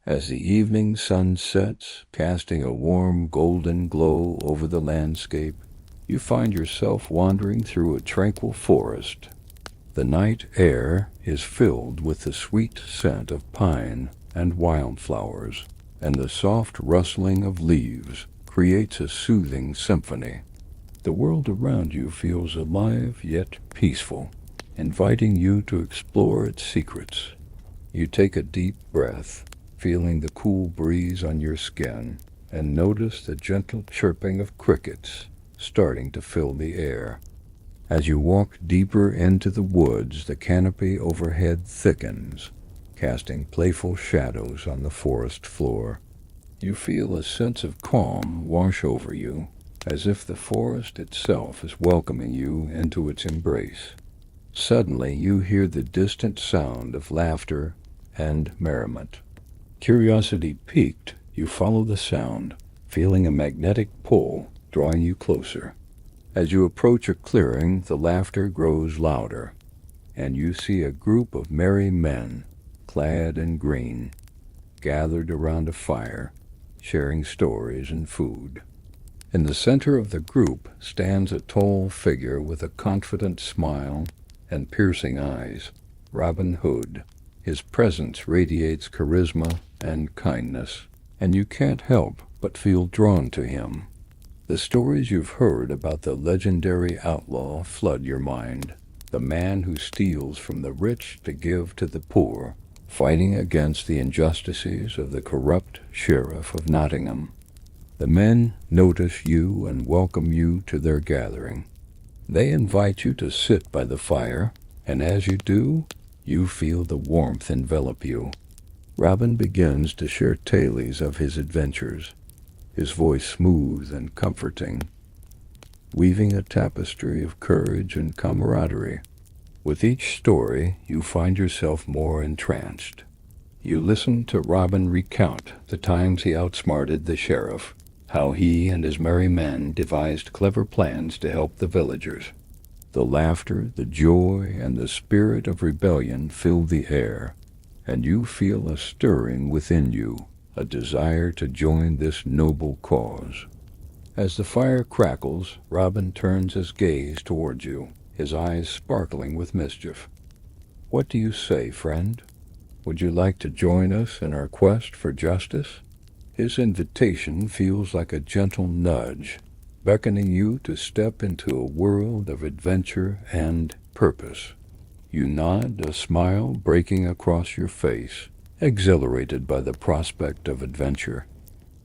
As the evening sun sets, casting a warm golden glow over the landscape, you find yourself wandering through a tranquil forest. The night air is filled with the sweet scent of pine and wildflowers, and the soft rustling of leaves creates a soothing symphony. The world around you feels alive yet peaceful, inviting you to explore its secrets. You take a deep breath, feeling the cool breeze on your skin, and notice the gentle chirping of crickets starting to fill the air. As you walk deeper into the woods, the canopy overhead thickens, casting playful shadows on the forest floor. You feel a sense of calm wash over you, as if the forest itself is welcoming you into its embrace. Suddenly you hear the distant sound of laughter and merriment. Curiosity piqued, you follow the sound, feeling a magnetic pull drawing you closer. As you approach a clearing, the laughter grows louder, and you see a group of merry men, clad in green, gathered around a fire, sharing stories and food. In the center of the group stands a tall figure with a confident smile and piercing eyes, Robin Hood. His presence radiates charisma and kindness, and you can't help but feel drawn to him. The stories you've heard about the legendary outlaw flood your mind, the man who steals from the rich to give to the poor, fighting against the injustices of the corrupt sheriff of Nottingham. The men notice you and welcome you to their gathering. They invite you to sit by the fire, and as you do, you feel the warmth envelop you. Robin begins to share tales of his adventures, his voice smooth and comforting, weaving a tapestry of courage and camaraderie. With each story, you find yourself more entranced. You listen to Robin recount the times he outsmarted the sheriff, how he and his merry men devised clever plans to help the villagers. The laughter, the joy, and the spirit of rebellion fill the air, and you feel a stirring within you, a desire to join this noble cause. As the fire crackles, Robin turns his gaze towards you, his eyes sparkling with mischief. "What do you say, friend? Would you like to join us in our quest for justice?" His invitation feels like a gentle nudge, beckoning you to step into a world of adventure and purpose. You nod, a smile breaking across your face, exhilarated by the prospect of adventure.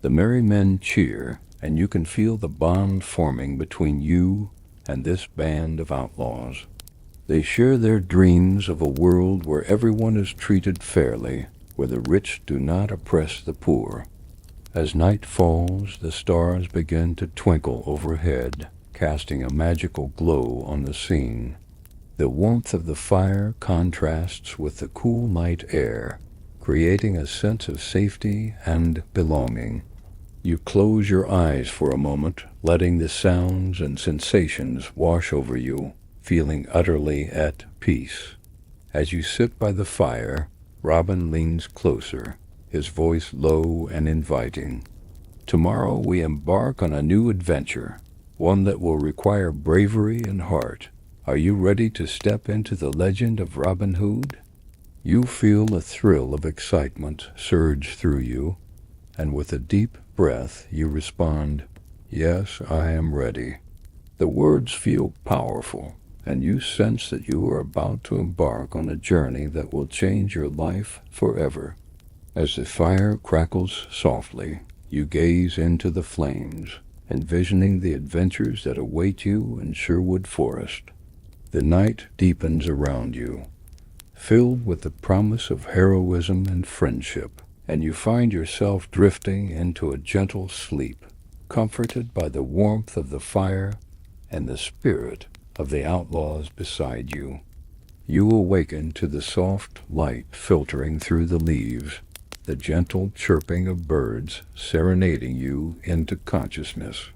The merry men cheer, and you can feel the bond forming between you and this band of outlaws. They share their dreams of a world where everyone is treated fairly, where the rich do not oppress the poor. As night falls, the stars begin to twinkle overhead, casting a magical glow on the scene. The warmth of the fire contrasts with the cool night air, creating a sense of safety and belonging. You close your eyes for a moment, letting the sounds and sensations wash over you, feeling utterly at peace. As you sit by the fire, Robin leans closer, his voice low and inviting. "Tomorrow we embark on a new adventure, one that will require bravery and heart. Are you ready to step into the legend of Robin Hood?" You feel a thrill of excitement surge through you, and with a deep breath you respond, "Yes, I am ready." The words feel powerful, and you sense that you are about to embark on a journey that will change your life forever. As the fire crackles softly, you gaze into the flames, envisioning the adventures that await you in Sherwood Forest. The night deepens around you, filled with the promise of heroism and friendship, and you find yourself drifting into a gentle sleep, comforted by the warmth of the fire and the spirit of the outlaws beside you. You awaken to the soft light filtering through the leaves, the gentle chirping of birds serenading you into consciousness.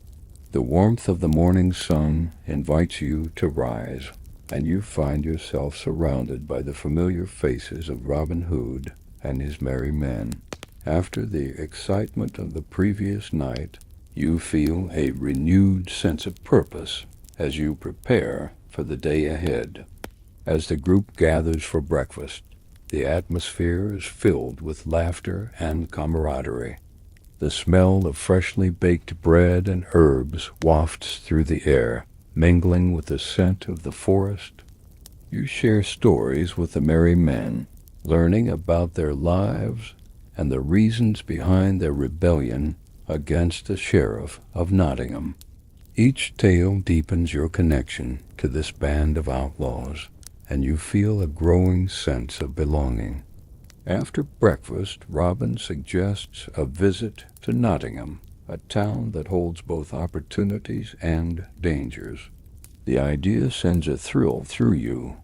The warmth of the morning sun invites you to rise, and you find yourself surrounded by the familiar faces of Robin Hood and his merry men. After the excitement of the previous night, you feel a renewed sense of purpose as you prepare for the day ahead. As the group gathers for breakfast, the atmosphere is filled with laughter and camaraderie. The smell of freshly baked bread and herbs wafts through the air, mingling with the scent of the forest. You share stories with the merry men, learning about their lives and the reasons behind their rebellion against the Sheriff of Nottingham. Each tale deepens your connection to this band of outlaws, and you feel a growing sense of belonging. After breakfast, Robin suggests a visit to Nottingham, a town that holds both opportunities and dangers. The idea sends a thrill through you.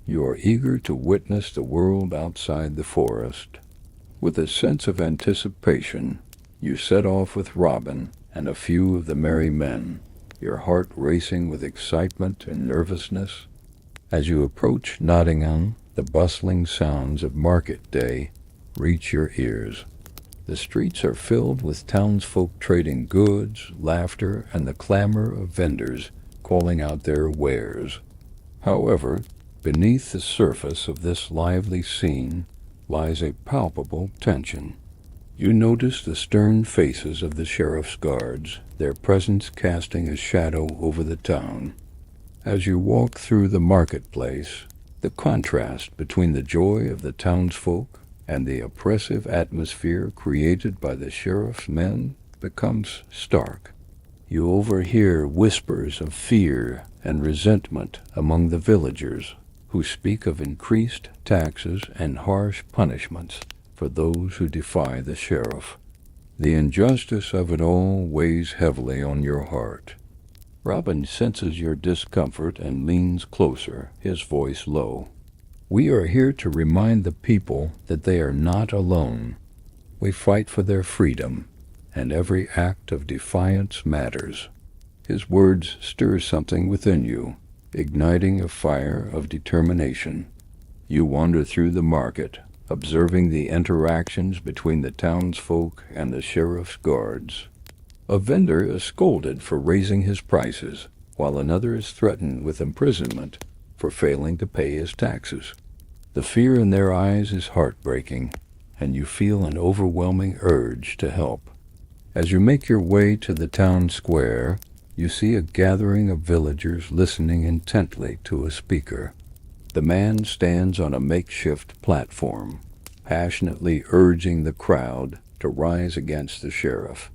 You are eager to witness the world outside the forest. With a sense of anticipation, you set off with Robin and a few of the merry men, your heart racing with excitement and nervousness. As you approach Nottingham, the bustling sounds of market day reach your ears. The streets are filled with townsfolk trading goods, laughter, and the clamor of vendors calling out their wares. However, beneath the surface of this lively scene lies a palpable tension. You notice the stern faces of the sheriff's guards, their presence casting a shadow over the town. As you walk through the marketplace, the contrast between the joy of the townsfolk and the oppressive atmosphere created by the sheriff's men becomes stark. You overhear whispers of fear and resentment among the villagers, who speak of increased taxes and harsh punishments for those who defy the sheriff. The injustice of it all weighs heavily on your heart. Robin senses your discomfort and leans closer, his voice low. We are here to remind the people that they are not alone. We fight for their freedom, and every act of defiance matters. His words stir something within you, igniting a fire of determination. You wander through the market, observing the interactions between the townsfolk and the sheriff's guards. A vendor is scolded for raising his prices, while another is threatened with imprisonment for failing to pay his taxes. The fear in their eyes is heartbreaking, and you feel an overwhelming urge to help. As you make your way to the town square, you see a gathering of villagers listening intently to a speaker. The man stands on a makeshift platform, passionately urging the crowd to rise against the sheriff.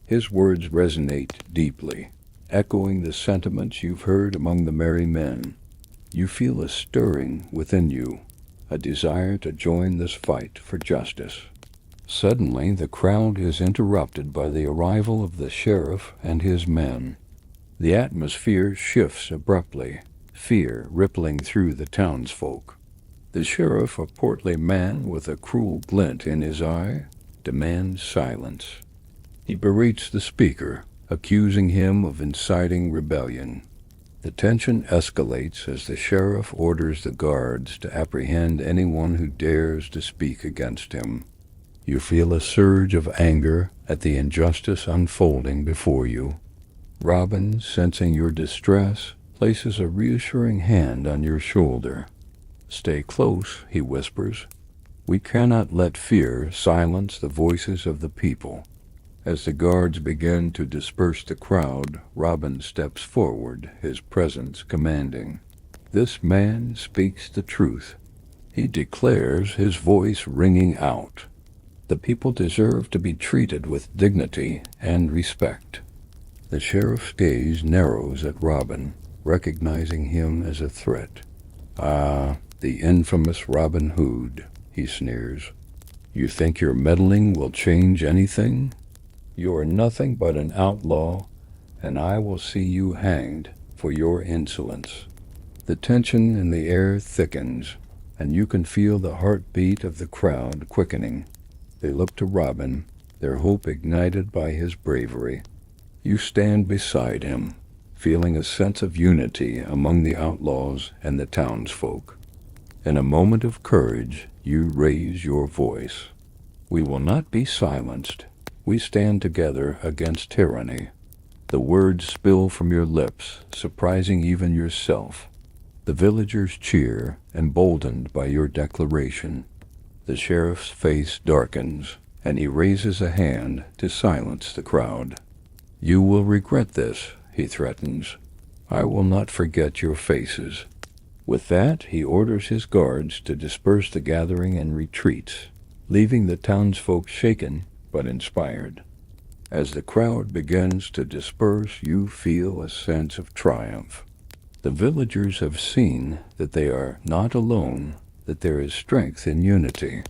His words resonate deeply, echoing the sentiments you've heard among the merry men. You feel a stirring within you, a desire to join this fight for justice. Suddenly, the crowd is interrupted by the arrival of the sheriff and his men. The atmosphere shifts abruptly, fear rippling through the townsfolk. The sheriff, a portly man with a cruel glint in his eye, demands silence. He berates the speaker, accusing him of inciting rebellion. The tension escalates as the sheriff orders the guards to apprehend anyone who dares to speak against him. You feel a surge of anger at the injustice unfolding before you. Robin, sensing your distress, places a reassuring hand on your shoulder. "Stay close," he whispers. "We cannot let fear silence the voices of the people." As the guards begin to disperse the crowd, Robin steps forward, his presence commanding. This man speaks the truth. He declares, his voice ringing out. The people deserve to be treated with dignity and respect. The sheriff's gaze narrows at Robin, recognizing him as a threat. "Ah, the infamous Robin Hood," he sneers. "You think your meddling will change anything? You are nothing but an outlaw, and I will see you hanged for your insolence." The tension in the air thickens, and you can feel the heartbeat of the crowd quickening. They look to Robin, their hope ignited by his bravery. You stand beside him, feeling a sense of unity among the outlaws and the townsfolk. In a moment of courage, you raise your voice. We will not be silenced. We stand together against tyranny. The words spill from your lips, surprising even yourself. The villagers cheer, emboldened by your declaration. The sheriff's face darkens, and he raises a hand to silence the crowd. You will regret this, he threatens. I will not forget your faces. With that, he orders his guards to disperse the gathering and retreats, leaving the townsfolk shaken but inspired. As the crowd begins to disperse, you feel a sense of triumph. The villagers have seen that they are not alone, that there is strength in unity.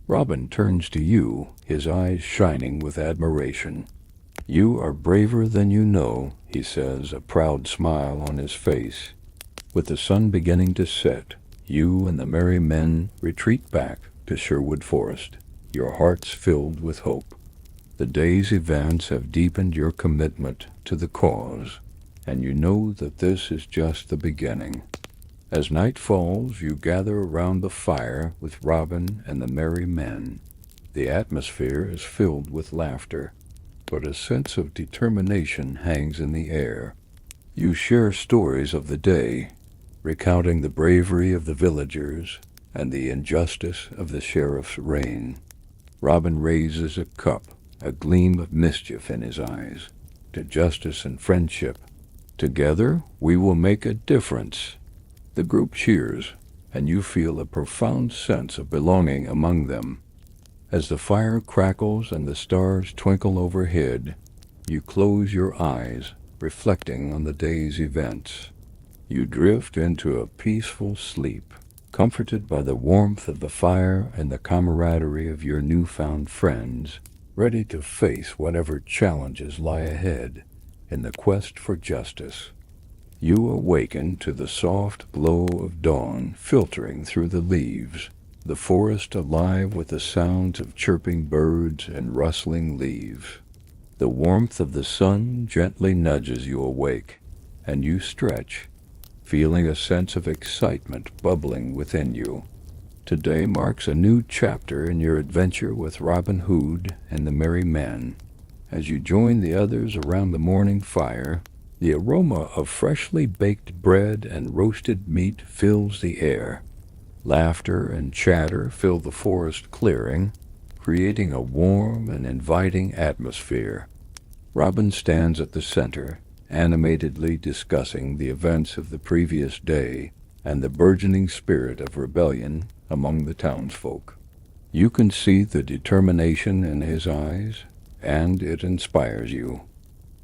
Robin turns to you, his eyes shining with admiration. You are braver than you know, he says, a proud smile on his face. With the sun beginning to set, you and the merry men retreat back to Sherwood Forest, your hearts filled with hope. The day's events have deepened your commitment to the cause, and you know that this is just the beginning. As night falls, you gather around the fire with Robin and the merry men. The atmosphere is filled with laughter, but a sense of determination hangs in the air. You share stories of the day, recounting the bravery of the villagers and the injustice of the sheriff's reign. Robin raises a cup, a gleam of mischief in his eyes, to justice and friendship. Together, we will make a difference. The group cheers, and you feel a profound sense of belonging among them. As the fire crackles and the stars twinkle overhead, you close your eyes, reflecting on the day's events. You drift into a peaceful sleep, comforted by the warmth of the fire and the camaraderie of your newfound friends, ready to face whatever challenges lie ahead in the quest for justice. You awaken to the soft glow of dawn filtering through the leaves, the forest alive with the sounds of chirping birds and rustling leaves. The warmth of the sun gently nudges you awake, and you stretch, feeling a sense of excitement bubbling within you. Today marks a new chapter in your adventure with Robin Hood and the merry men. As you join the others around the morning fire, the aroma of freshly baked bread and roasted meat fills the air. Laughter and chatter fill the forest clearing, creating a warm and inviting atmosphere. Robin stands at the center, animatedly discussing the events of the previous day and the burgeoning spirit of rebellion among the townsfolk. You can see the determination in his eyes, and it inspires you.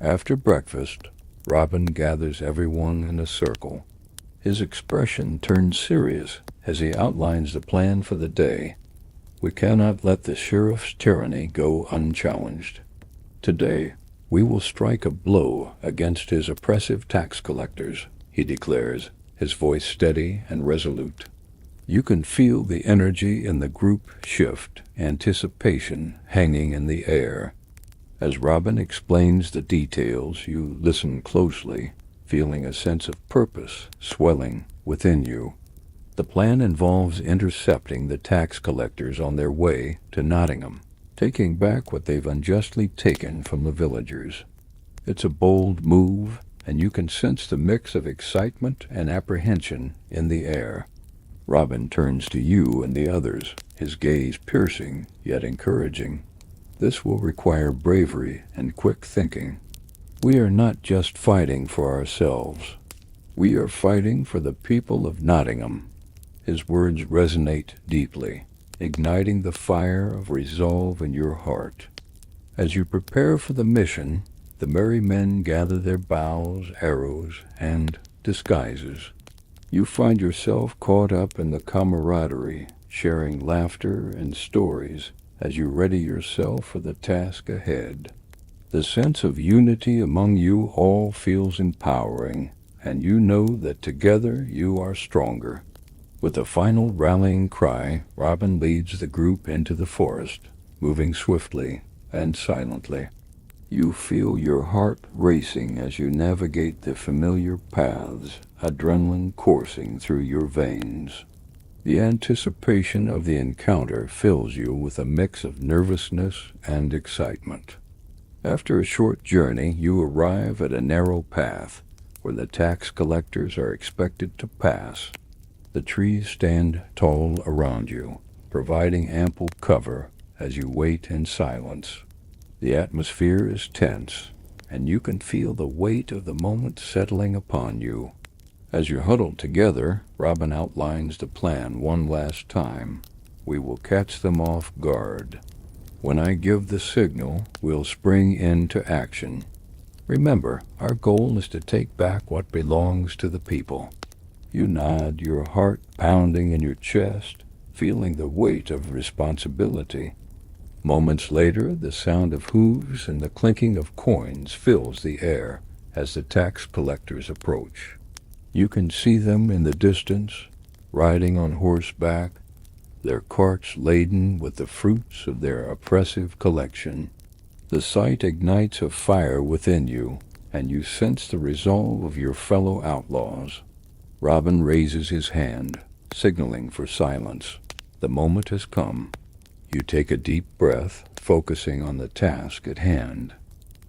After breakfast, Robin gathers everyone in a circle. His expression turns serious as he outlines the plan for the day. We cannot let the sheriff's tyranny go unchallenged. Today, we will strike a blow against his oppressive tax collectors, he declares, his voice steady and resolute. You can feel the energy in the group shift, anticipation hanging in the air. As Robin explains the details, you listen closely, feeling a sense of purpose swelling within you. The plan involves intercepting the tax collectors on their way to Nottingham, taking back what they've unjustly taken from the villagers. It's a bold move, and you can sense the mix of excitement and apprehension in the air. Robin turns to you and the others, his gaze piercing yet encouraging. This will require bravery and quick thinking. We are not just fighting for ourselves. We are fighting for the people of Nottingham. His words resonate deeply, igniting the fire of resolve in your heart. As you prepare for the mission, the merry men gather their bows, arrows, and disguises. You find yourself caught up in the camaraderie, sharing laughter and stories as you ready yourself for the task ahead. The sense of unity among you all feels empowering, and you know that together you are stronger. With a final rallying cry, Robin leads the group into the forest, moving swiftly and silently. You feel your heart racing as you navigate the familiar paths, adrenaline coursing through your veins. The anticipation of the encounter fills you with a mix of nervousness and excitement. After a short journey, you arrive at a narrow path where the tax collectors are expected to pass. The trees stand tall around you, providing ample cover as you wait in silence. The atmosphere is tense, and you can feel the weight of the moment settling upon you. As you huddle together, Robin outlines the plan one last time. We will catch them off guard. When I give the signal, we'll spring into action. Remember, our goal is to take back what belongs to the people. You nod, your heart pounding in your chest, feeling the weight of responsibility. Moments later, the sound of hooves and the clinking of coins fills the air as the tax collectors approach. You can see them in the distance, riding on horseback, their carts laden with the fruits of their oppressive collection. The sight ignites a fire within you, and you sense the resolve of your fellow outlaws. Robin raises his hand, signaling for silence. The moment has come. You take a deep breath, focusing on the task at hand.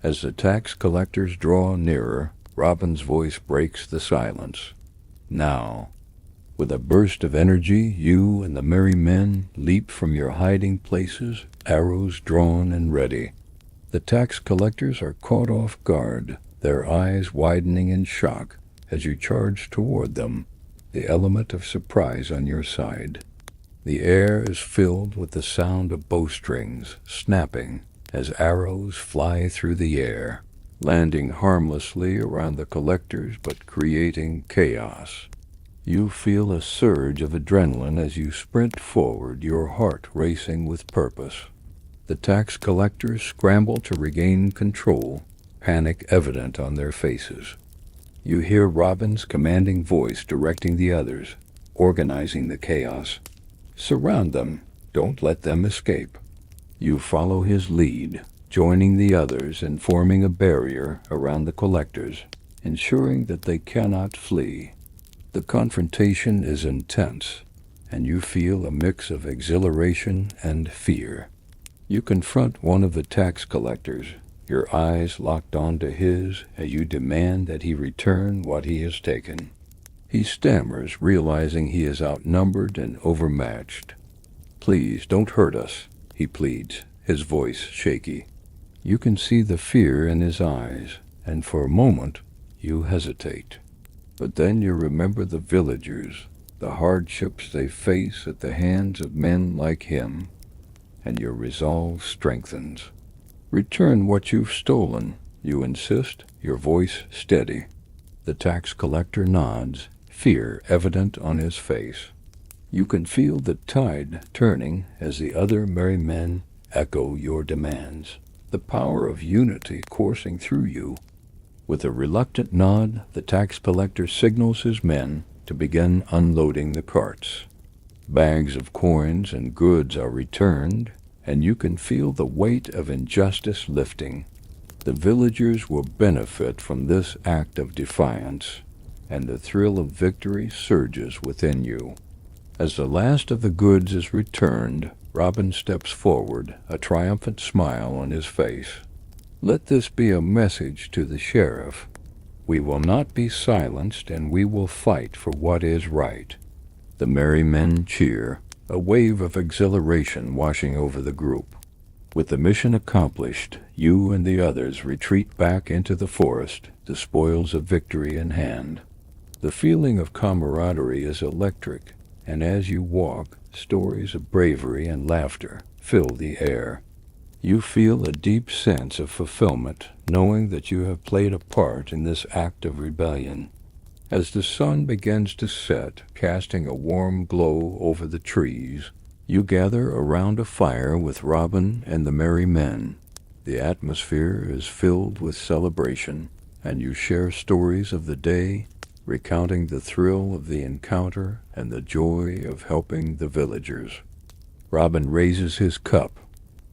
As the tax collectors draw nearer, Robin's voice breaks the silence. Now, with a burst of energy, you and the merry men leap from your hiding places, arrows drawn and ready. The tax collectors are caught off guard, their eyes widening in shock as you charge toward them, the element of surprise on your side. The air is filled with the sound of bowstrings snapping as arrows fly through the air, landing harmlessly around the collectors but creating chaos. You feel a surge of adrenaline as you sprint forward, your heart racing with purpose. The tax collectors scramble to regain control, panic evident on their faces. You hear Robin's commanding voice directing the others, organizing the chaos. Surround them. Don't let them escape. You follow his lead, joining the others and forming a barrier around the collectors, ensuring that they cannot flee. The confrontation is intense, and you feel a mix of exhilaration and fear. You confront one of the tax collectors, your eyes locked onto his as you demand that he return what he has taken. He stammers, realizing he is outnumbered and overmatched. "Please, don't hurt us," he pleads, his voice shaky. You can see the fear in his eyes, and for a moment you hesitate. But then you remember the villagers, the hardships they face at the hands of men like him, and your resolve strengthens. "Return what you've stolen," you insist, your voice steady. The tax collector nods, fear evident on his face. You can feel the tide turning as the other merry men echo your demands, the power of unity coursing through you. With a reluctant nod, the tax collector signals his men to begin unloading the carts. Bags of coins and goods are returned, and you can feel the weight of injustice lifting. The villagers will benefit from this act of defiance, and the thrill of victory surges within you. As the last of the goods is returned, Robin steps forward, a triumphant smile on his face. "Let this be a message to the sheriff. We will not be silenced, and we will fight for what is right." The merry men cheer, a wave of exhilaration washing over the group. With the mission accomplished, you and the others retreat back into the forest, the spoils of victory in hand. The feeling of camaraderie is electric, and as you walk, stories of bravery and laughter fill the air. You feel a deep sense of fulfillment, knowing that you have played a part in this act of rebellion. As the sun begins to set, casting a warm glow over the trees, you gather around a fire with Robin and the merry men. The atmosphere is filled with celebration, and you share stories of the day, recounting the thrill of the encounter and the joy of helping the villagers. Robin raises his cup,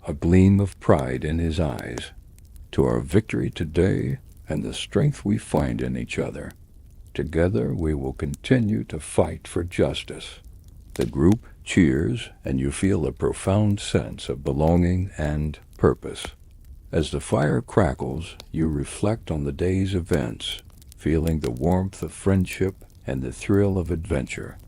a gleam of pride in his eyes. "To our victory today and the strength we find in each other. Together we will continue to fight for justice." The group cheers, and you feel a profound sense of belonging and purpose. As the fire crackles, you reflect on the day's events, feeling the warmth of friendship and the thrill of adventure.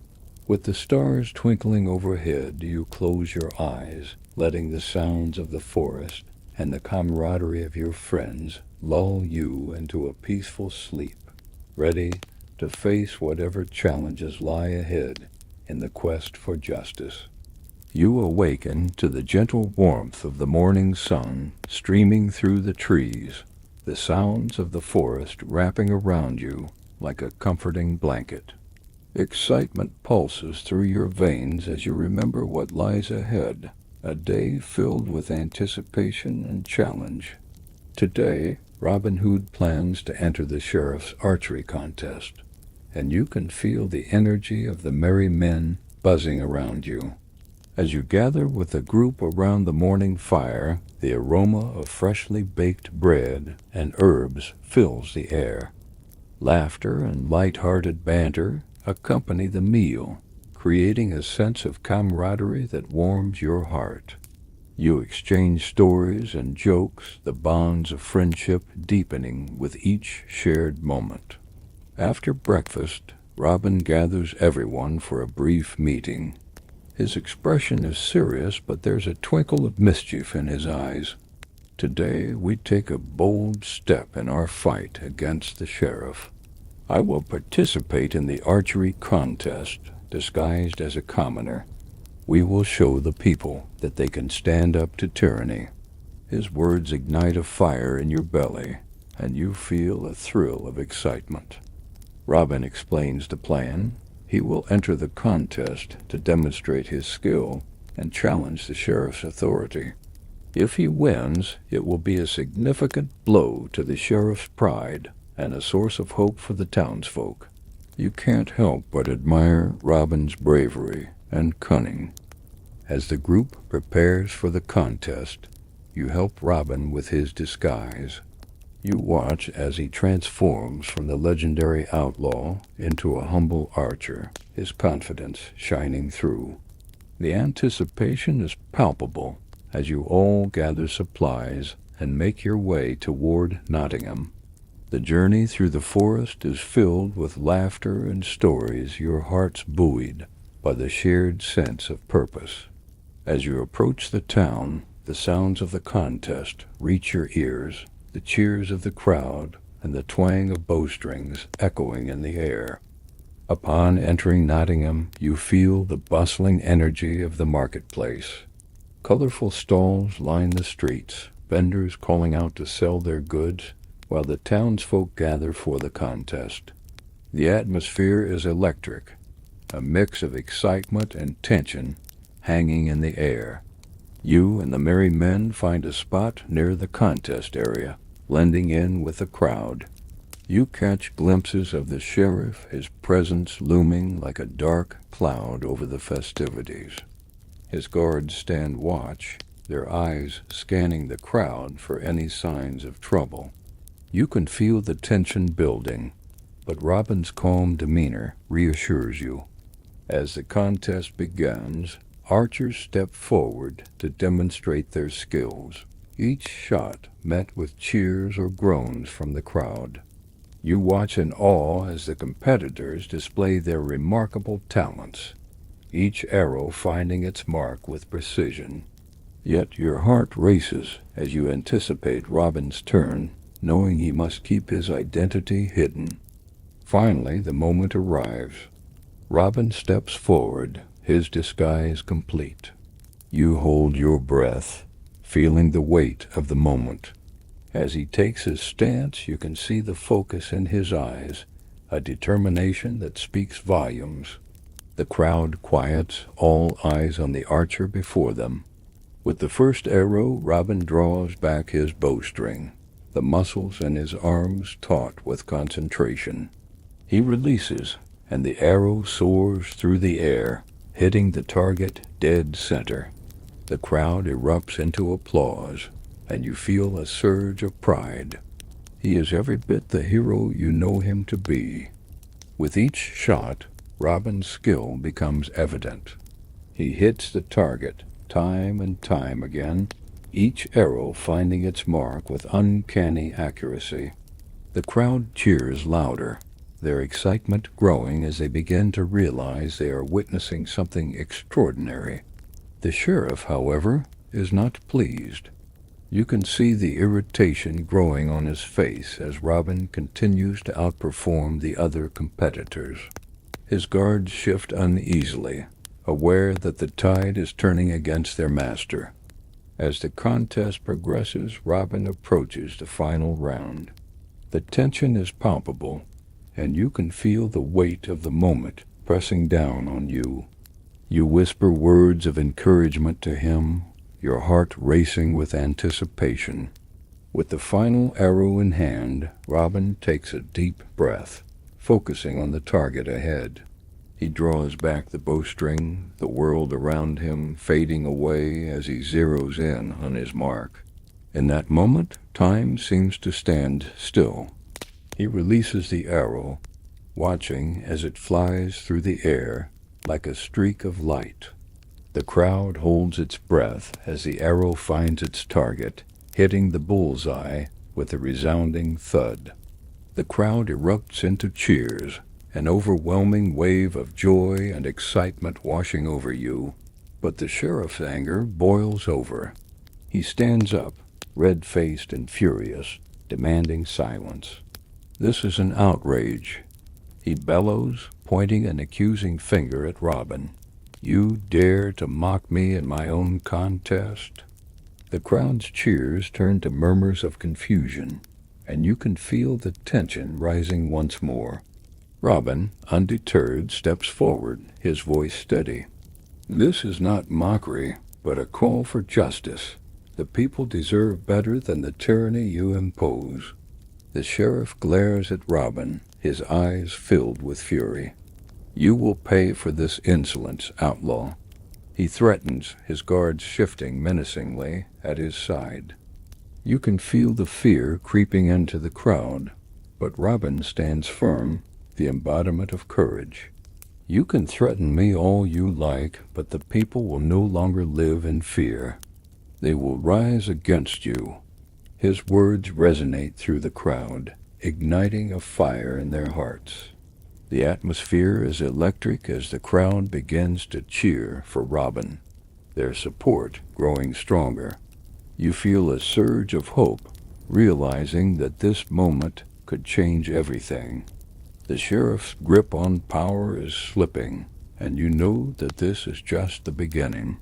With the stars twinkling overhead, you close your eyes, letting the sounds of the forest and the camaraderie of your friends lull you into a peaceful sleep, ready to face whatever challenges lie ahead in the quest for justice. You awaken to the gentle warmth of the morning sun streaming through the trees, the sounds of the forest wrapping around you like a comforting blanket. Excitement pulses through your veins as you remember what lies ahead, a day filled with anticipation and challenge. Today, Robin Hood plans to enter the sheriff's archery contest, and you can feel the energy of the merry men buzzing around you. As you gather with the group around the morning fire, the aroma of freshly baked bread and herbs fills the air. Laughter and light-hearted banter accompany the meal, creating a sense of camaraderie that warms your heart. You exchange stories and jokes, the bonds of friendship deepening with each shared moment. After breakfast, Robin gathers everyone for a brief meeting. His expression is serious, but there's a twinkle of mischief in his eyes. Today we take a bold step in our fight against the sheriff. I will participate in the archery contest, disguised as a commoner. We will show the people that they can stand up to tyranny. His words ignite a fire in your belly, and you feel a thrill of excitement. Robin explains the plan. He will enter the contest to demonstrate his skill and challenge the sheriff's authority. If he wins, it will be a significant blow to the sheriff's pride and a source of hope for the townsfolk. You can't help but admire Robin's bravery and cunning. As the group prepares for the contest, you help Robin with his disguise. You watch as he transforms from the legendary outlaw into a humble archer, his confidence shining through. The anticipation is palpable as you all gather supplies and make your way toward Nottingham. The journey through the forest is filled with laughter and stories, your hearts buoyed by the shared sense of purpose. As you approach the town, the sounds of the contest reach your ears, the cheers of the crowd and the twang of bowstrings echoing in the air. Upon entering Nottingham, you feel the bustling energy of the marketplace. Colorful stalls line the streets, vendors calling out to sell their goods, while the townsfolk gather for the contest. The atmosphere is electric, a mix of excitement and tension hanging in the air. You and the merry men find a spot near the contest area, blending in with the crowd. You catch glimpses of the sheriff, his presence looming like a dark cloud over the festivities. His guards stand watch, their eyes scanning the crowd for any signs of trouble. You can feel the tension building, but Robin's calm demeanor reassures you. As the contest begins, archers step forward to demonstrate their skills, each shot met with cheers or groans from the crowd. You watch in awe as the competitors display their remarkable talents, each arrow finding its mark with precision. Yet your heart races as you anticipate Robin's turn, knowing he must keep his identity hidden. Finally, the moment arrives. Robin steps forward, his disguise complete. You hold your breath, feeling the weight of the moment. As he takes his stance, you can see the focus in his eyes, a determination that speaks volumes. The crowd quiets, all eyes on the archer before them. With the first arrow, Robin draws back his bowstring, the muscles in his arms taut with concentration. He releases, and the arrow soars through the air, hitting the target dead center. The crowd erupts into applause, and you feel a surge of pride. He is every bit the hero you know him to be. With each shot, Robin's skill becomes evident. He hits the target time and time again, each arrow finding its mark with uncanny accuracy. The crowd cheers louder, their excitement growing as they begin to realize they are witnessing something extraordinary. The sheriff, however, is not pleased. You can see the irritation growing on his face as Robin continues to outperform the other competitors. His guards shift uneasily, aware that the tide is turning against their master. As the contest progresses, Robin approaches the final round. The tension is palpable, and you can feel the weight of the moment pressing down on you. You whisper words of encouragement to him, your heart racing with anticipation. With the final arrow in hand, Robin takes a deep breath, focusing on the target ahead. He draws back the bowstring, the world around him fading away as he zeroes in on his mark. In that moment, time seems to stand still. He releases the arrow, watching as it flies through the air like a streak of light. The crowd holds its breath as the arrow finds its target, hitting the bullseye with a resounding thud. The crowd erupts into cheers, an overwhelming wave of joy and excitement washing over you. But the sheriff's anger boils over. He stands up, red-faced and furious, demanding silence. This is an outrage. He bellows, pointing an accusing finger at Robin. You dare to mock me in my own contest? The crowd's cheers turn to murmurs of confusion, and you can feel the tension rising once more. Robin, undeterred, steps forward, his voice steady. This is not mockery, but a call for justice. The people deserve better than the tyranny you impose. The sheriff glares at Robin, his eyes filled with fury. You will pay for this insolence, outlaw. He threatens, his guards shifting menacingly at his side. You can feel the fear creeping into the crowd, but Robin stands firm, the embodiment of courage. You can threaten me all you like, but the people will no longer live in fear. They will rise against you. His words resonate through the crowd, igniting a fire in their hearts. The atmosphere is electric as the crowd begins to cheer for Robin, their support growing stronger. You feel a surge of hope, realizing that this moment could change everything. The sheriff's grip on power is slipping, and you know that this is just the beginning.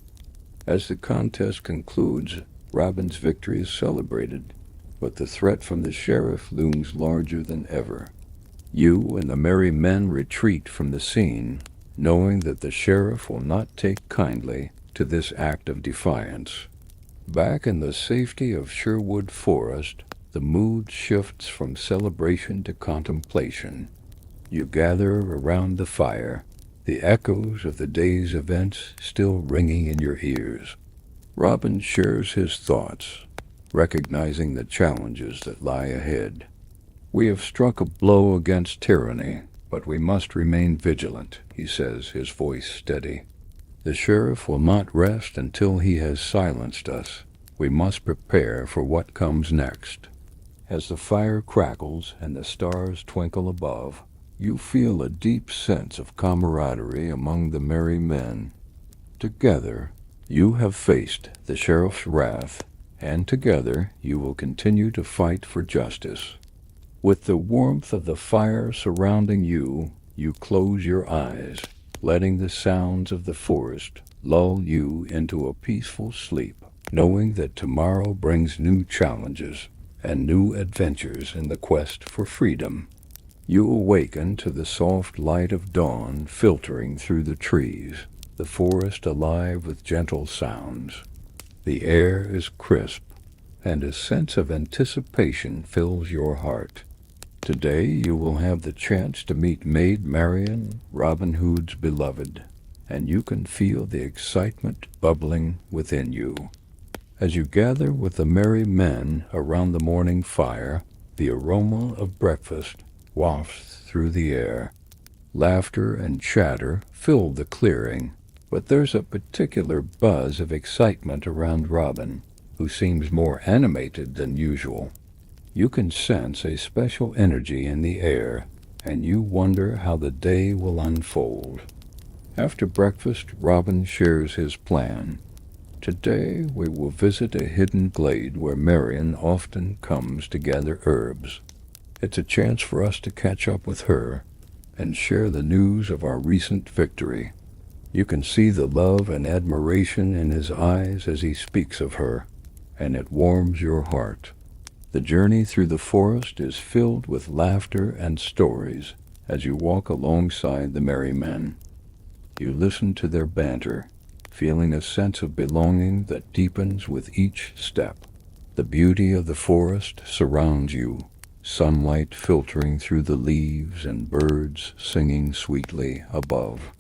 As the contest concludes, Robin's victory is celebrated, but the threat from the sheriff looms larger than ever. You and the merry men retreat from the scene, knowing that the sheriff will not take kindly to this act of defiance. Back in the safety of Sherwood Forest, the mood shifts from celebration to contemplation. You gather around the fire, the echoes of the day's events still ringing in your ears. Robin shares his thoughts, recognizing the challenges that lie ahead. We have struck a blow against tyranny, but we must remain vigilant, he says, his voice steady. The sheriff will not rest until he has silenced us. We must prepare for what comes next. As the fire crackles and the stars twinkle above, you feel a deep sense of camaraderie among the merry men. Together, you have faced the sheriff's wrath, and together you will continue to fight for justice. With the warmth of the fire surrounding you, you close your eyes, letting the sounds of the forest lull you into a peaceful sleep, knowing that tomorrow brings new challenges and new adventures in the quest for freedom. You awaken to the soft light of dawn filtering through the trees, the forest alive with gentle sounds. The air is crisp, and a sense of anticipation fills your heart. Today you will have the chance to meet Maid Marian, Robin Hood's beloved, and you can feel the excitement bubbling within you. As you gather with the merry men around the morning fire, the aroma of breakfast wafts through the air. Laughter and chatter fill the clearing, but there's a particular buzz of excitement around Robin, who seems more animated than usual. You can sense a special energy in the air, and you wonder how the day will unfold. After breakfast, Robin shares his plan. Today we will visit a hidden glade where Marian often comes to gather herbs. It's a chance for us to catch up with her and share the news of our recent victory. You can see the love and admiration in his eyes as he speaks of her, and it warms your heart. The journey through the forest is filled with laughter and stories as you walk alongside the merry men. You listen to their banter, feeling a sense of belonging that deepens with each step. The beauty of the forest surrounds you, sunlight filtering through the leaves and birds singing sweetly above.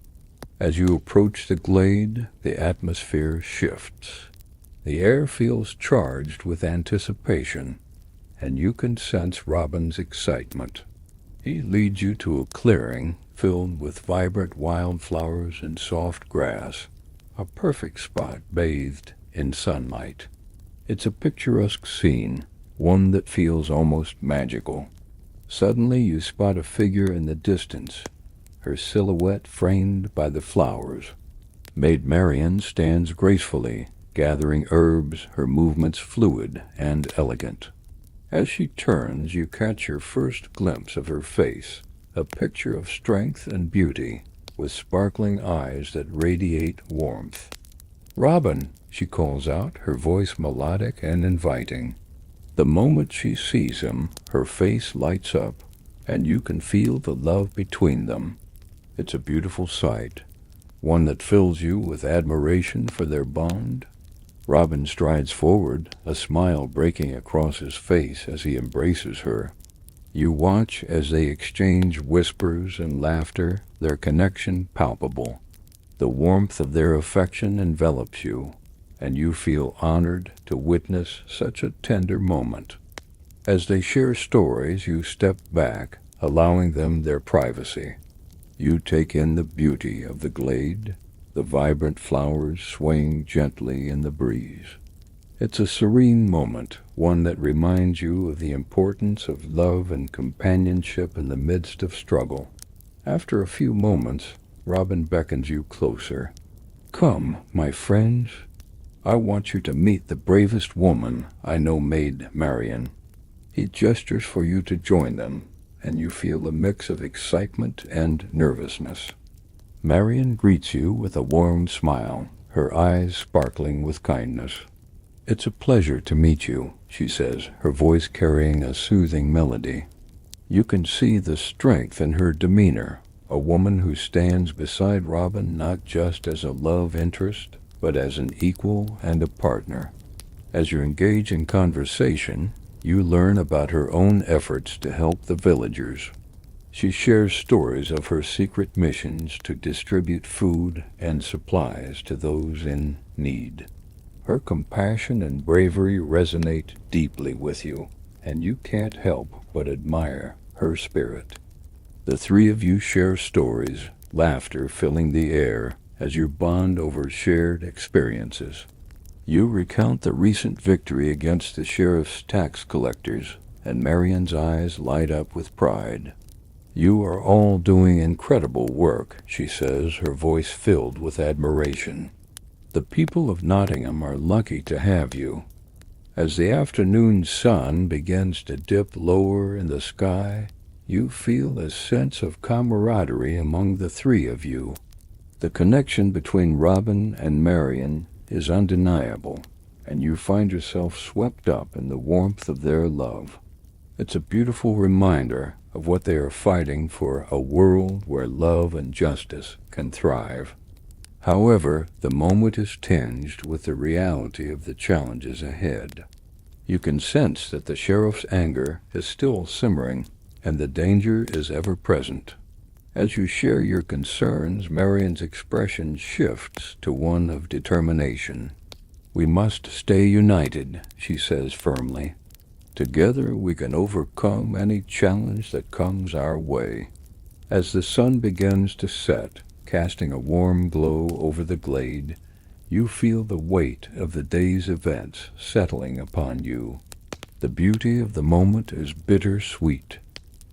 As you approach the glade, the atmosphere shifts. The air feels charged with anticipation, and you can sense Robin's excitement. He leads you to a clearing filled with vibrant wildflowers and soft grass, a perfect spot bathed in sunlight. It's a picturesque scene, one that feels almost magical. Suddenly you spot a figure in the distance, her silhouette framed by the flowers. Maid Marian stands gracefully, gathering herbs, her movements fluid and elegant. As she turns, you catch your first glimpse of her face, a picture of strength and beauty, with sparkling eyes that radiate warmth. "Robin," she calls out, her voice melodic and inviting. The moment she sees him, her face lights up, and you can feel the love between them. It's a beautiful sight, one that fills you with admiration for their bond. Robin strides forward, a smile breaking across his face as he embraces her. You watch as they exchange whispers and laughter, their connection palpable. The warmth of their affection envelops you, and you feel honored to witness such a tender moment. As they share stories, you step back, allowing them their privacy. You take in the beauty of the glade, the vibrant flowers swaying gently in the breeze. It's a serene moment, one that reminds you of the importance of love and companionship in the midst of struggle. After a few moments, Robin beckons you closer. "Come, my friends. I want you to meet the bravest woman I know, Maid Marian." He gestures for you to join them, and you feel a mix of excitement and nervousness. Marian greets you with a warm smile, her eyes sparkling with kindness. "It's a pleasure to meet you," she says, her voice carrying a soothing melody. You can see the strength in her demeanor, a woman who stands beside Robin not just as a love interest, but as an equal and a partner. As you engage in conversation, you learn about her own efforts to help the villagers. She shares stories of her secret missions to distribute food and supplies to those in need. Her compassion and bravery resonate deeply with you, and you can't help but admire her spirit. The three of you share stories, laughter filling the air as you bond over shared experiences. You recount the recent victory against the sheriff's tax collectors, and Marian's eyes light up with pride. "You are all doing incredible work," she says, her voice filled with admiration. "The people of Nottingham are lucky to have you." As the afternoon sun begins to dip lower in the sky, you feel a sense of camaraderie among the three of you. The connection between Robin and Marian is undeniable, and you find yourself swept up in the warmth of their love. It's a beautiful reminder of what they are fighting for, a world where love and justice can thrive. However, the moment is tinged with the reality of the challenges ahead. You can sense that the sheriff's anger is still simmering, and the danger is ever present. As you share your concerns, Marian's expression shifts to one of determination. "We must stay united," she says firmly. "Together we can overcome any challenge that comes our way." As the sun begins to set, casting a warm glow over the glade, you feel the weight of the day's events settling upon you. The beauty of the moment is bittersweet,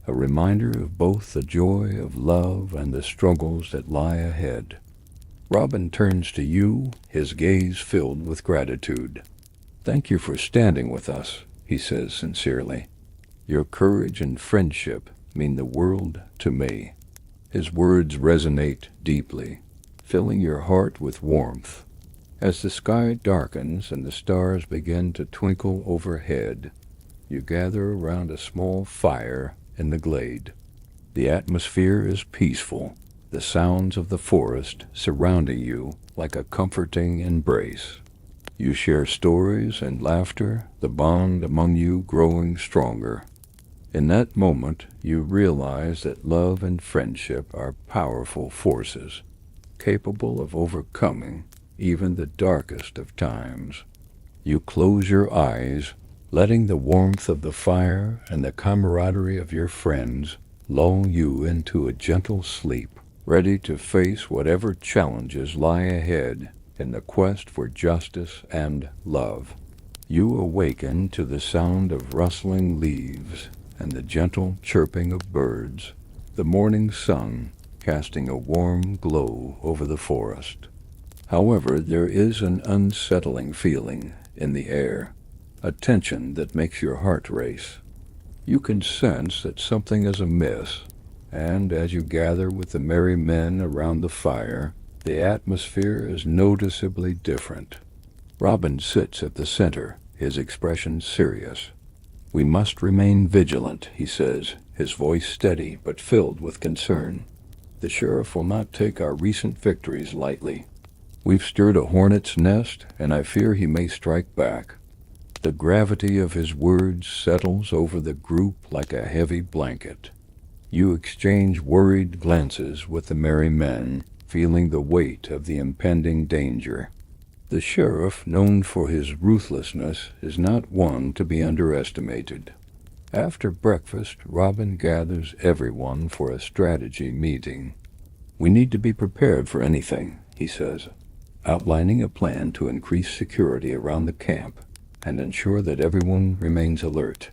a reminder of both the joy of love and the struggles that lie ahead. Robin turns to you, his gaze filled with gratitude. "Thank you for standing with us," he says sincerely. "Your courage and friendship mean the world to me." His words resonate deeply, filling your heart with warmth. As the sky darkens and the stars begin to twinkle overhead, you gather around a small fire in the glade. The atmosphere is peaceful, the sounds of the forest surrounding you like a comforting embrace. You share stories and laughter, the bond among you growing stronger. In that moment, you realize that love and friendship are powerful forces, capable of overcoming even the darkest of times. You close your eyes, letting the warmth of the fire and the camaraderie of your friends lull you into a gentle sleep, ready to face whatever challenges lie ahead in the quest for justice and love. You awaken to the sound of rustling leaves and the gentle chirping of birds, the morning sun casting a warm glow over the forest. However, there is an unsettling feeling in the air, a tension that makes your heart race. You can sense that something is amiss, and as you gather with the merry men around the fire, the atmosphere is noticeably different. Robin sits at the center, his expression serious. "We must remain vigilant," he says, his voice steady but filled with concern. "The sheriff will not take our recent victories lightly. We've stirred a hornet's nest, and I fear he may strike back." The gravity of his words settles over the group like a heavy blanket. You exchange worried glances with the merry men, feeling the weight of the impending danger. The sheriff, known for his ruthlessness, is not one to be underestimated. After breakfast, Robin gathers everyone for a strategy meeting. "We need to be prepared for anything," he says, outlining a plan to increase security around the camp and ensure that everyone remains alert.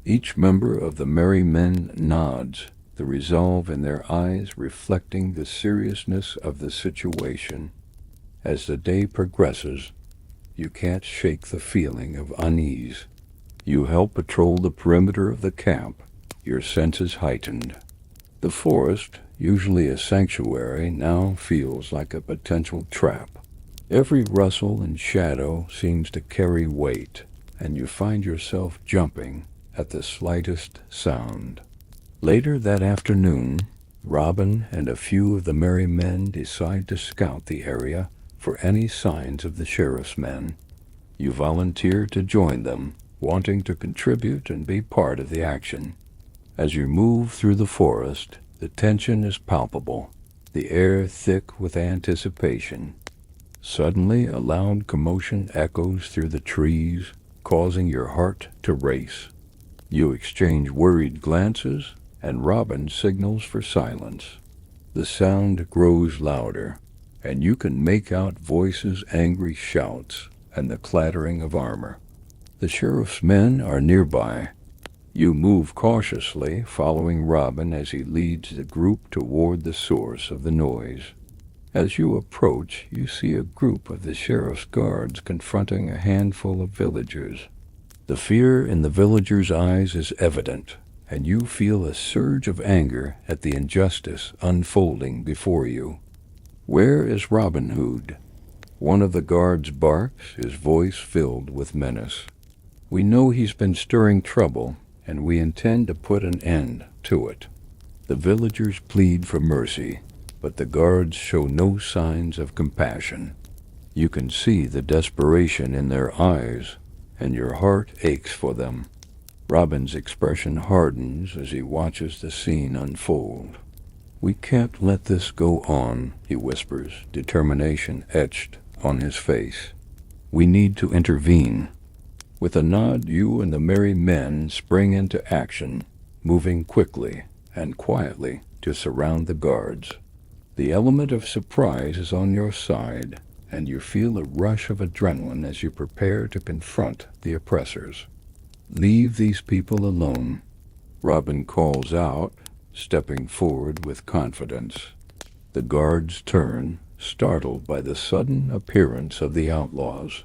Each member of the merry men nods, the resolve in their eyes reflecting the seriousness of the situation. As the day progresses, you can't shake the feeling of unease. You help patrol the perimeter of the camp, your senses heightened. The forest, usually a sanctuary, now feels like a potential trap. Every rustle and shadow seems to carry weight, and you find yourself jumping at the slightest sound. Later that afternoon, Robin and a few of the merry men decide to scout the area for any signs of the sheriff's men. You volunteer to join them, wanting to contribute and be part of the action. As you move through the forest, the tension is palpable, the air thick with anticipation. Suddenly, a loud commotion echoes through the trees, causing your heart to race. You exchange worried glances, and Robin signals for silence. The sound grows louder, and you can make out voices' angry shouts and the clattering of armor. The sheriff's men are nearby. You move cautiously, following Robin as he leads the group toward the source of the noise. As you approach, you see a group of the sheriff's guards confronting a handful of villagers. The fear in the villagers' eyes is evident, and you feel a surge of anger at the injustice unfolding before you. "Where is Robin Hood?" One of the guards barks, his voice filled with menace. "We know he's been stirring trouble, and we intend to put an end to it." The villagers plead for mercy, but the guards show no signs of compassion. You can see the desperation in their eyes, and your heart aches for them. Robin's expression hardens as he watches the scene unfold. "We can't let this go on," he whispers, determination etched on his face. "We need to intervene." With a nod, you and the merry men spring into action, moving quickly, and quietly to surround the guards. The element of surprise is on your side, and you feel a rush of adrenaline as you prepare to confront the oppressors. "Leave these people alone," Robin calls out, stepping forward with confidence. The guards turn, startled by the sudden appearance of the outlaws.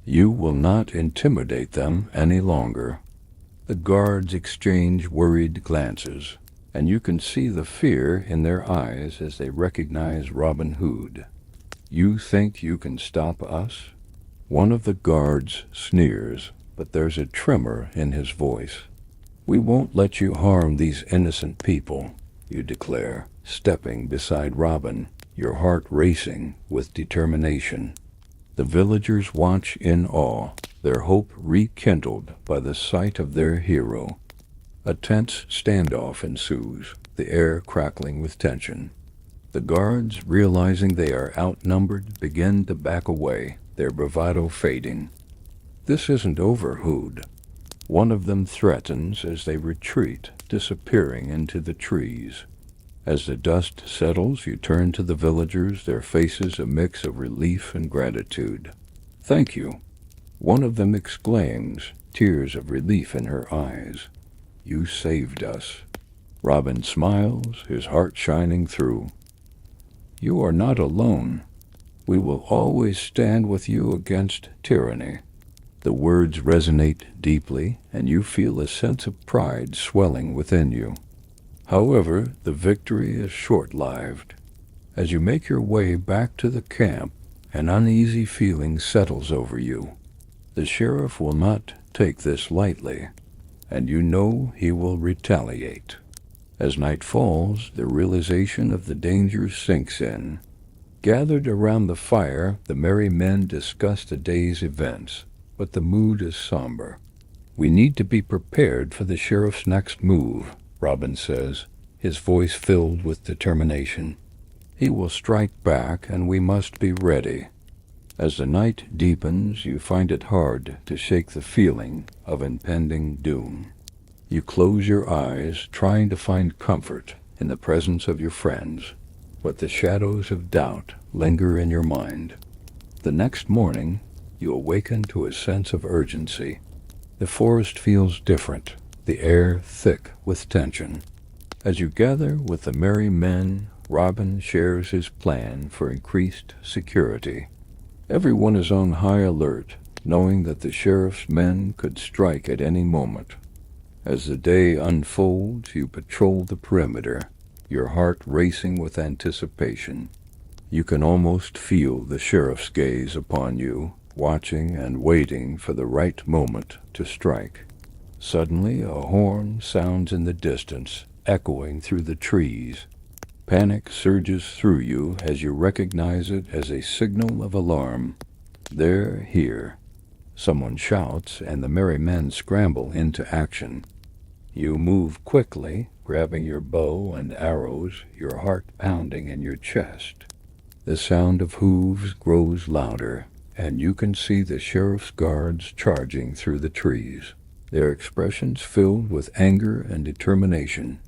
You will not intimidate them any longer. The guards exchange worried glances, and you can see the fear in their eyes as they recognize Robin Hood. "You think you can stop us?" One of the guards sneers, but there's a tremor in his voice. "We won't let you harm these innocent people," you declare, stepping beside Robin, your heart racing with determination. The villagers watch in awe, their hope rekindled by the sight of their hero. A tense standoff ensues, the air crackling with tension. The guards, realizing they are outnumbered, begin to back away, their bravado fading. "This isn't over, Hood," one of them threatens as they retreat, disappearing into the trees. As the dust settles, you turn to the villagers, their faces a mix of relief and gratitude. "Thank you," one of them exclaims, tears of relief in her eyes. "You saved us." Robin smiles, his heart shining through. "You are not alone. We will always stand with you against tyranny." The words resonate deeply, and you feel a sense of pride swelling within you. However, the victory is short-lived. As you make your way back to the camp, an uneasy feeling settles over you. The sheriff will not take this lightly, and you know he will retaliate. As night falls, the realization of the danger sinks in. Gathered around the fire, the merry men discuss the day's events, but the mood is somber. "We need to be prepared for the sheriff's next move," Robin says, his voice filled with determination. "He will strike back, and we must be ready." As the night deepens, you find it hard to shake the feeling of impending doom. You close your eyes, trying to find comfort in the presence of your friends, but the shadows of doubt linger in your mind. The next morning, you awaken to a sense of urgency. The forest feels different, the air thick with tension. As you gather with the merry men, Robin shares his plan for increased security. Everyone is on high alert, knowing that the sheriff's men could strike at any moment. As the day unfolds, you patrol the perimeter, your heart racing with anticipation. You can almost feel the sheriff's gaze upon you, watching and waiting for the right moment to strike. Suddenly, a horn sounds in the distance, echoing through the trees. Panic surges through you as you recognize it as a signal of alarm. "They're here." Someone shouts, and the merry men scramble into action. You move quickly, grabbing your bow and arrows, your heart pounding in your chest. The sound of hooves grows louder, and you can see the sheriff's guards charging through the trees, their expressions filled with anger and determination.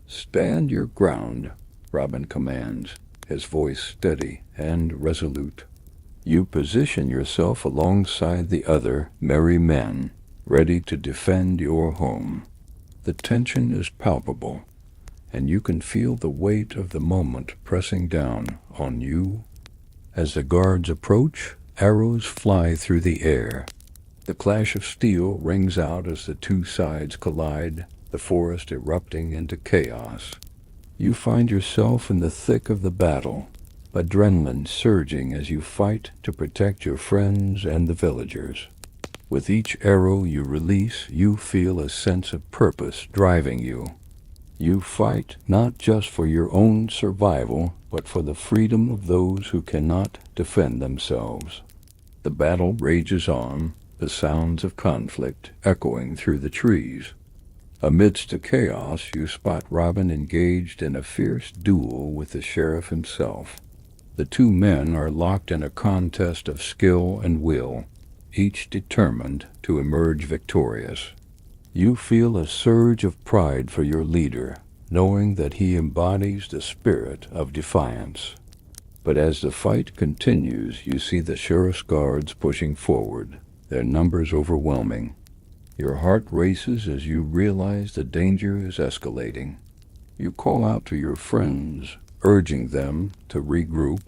"Stand your ground," Robin commands, his voice steady and resolute. You position yourself alongside the other merry men, ready to defend your home. The tension is palpable, and you can feel the weight of the moment pressing down on you. As the guards approach, arrows fly through the air. The clash of steel rings out as the two sides collide, the forest erupting into chaos. You find yourself in the thick of the battle, adrenaline surging as you fight to protect your friends and the villagers. With each arrow you release, you feel a sense of purpose driving you. You fight not just for your own survival, but for the freedom of those who cannot defend themselves. The battle rages on, the sounds of conflict echoing through the trees. Amidst the chaos, you spot Robin engaged in a fierce duel with the sheriff himself. The two men are locked in a contest of skill and will, each determined to emerge victorious. You feel a surge of pride for your leader, knowing that he embodies the spirit of defiance. But as the fight continues, you see the sheriff's guards pushing forward, their numbers overwhelming. Your heart races as you realize the danger is escalating. You call out to your friends, urging them to regroup,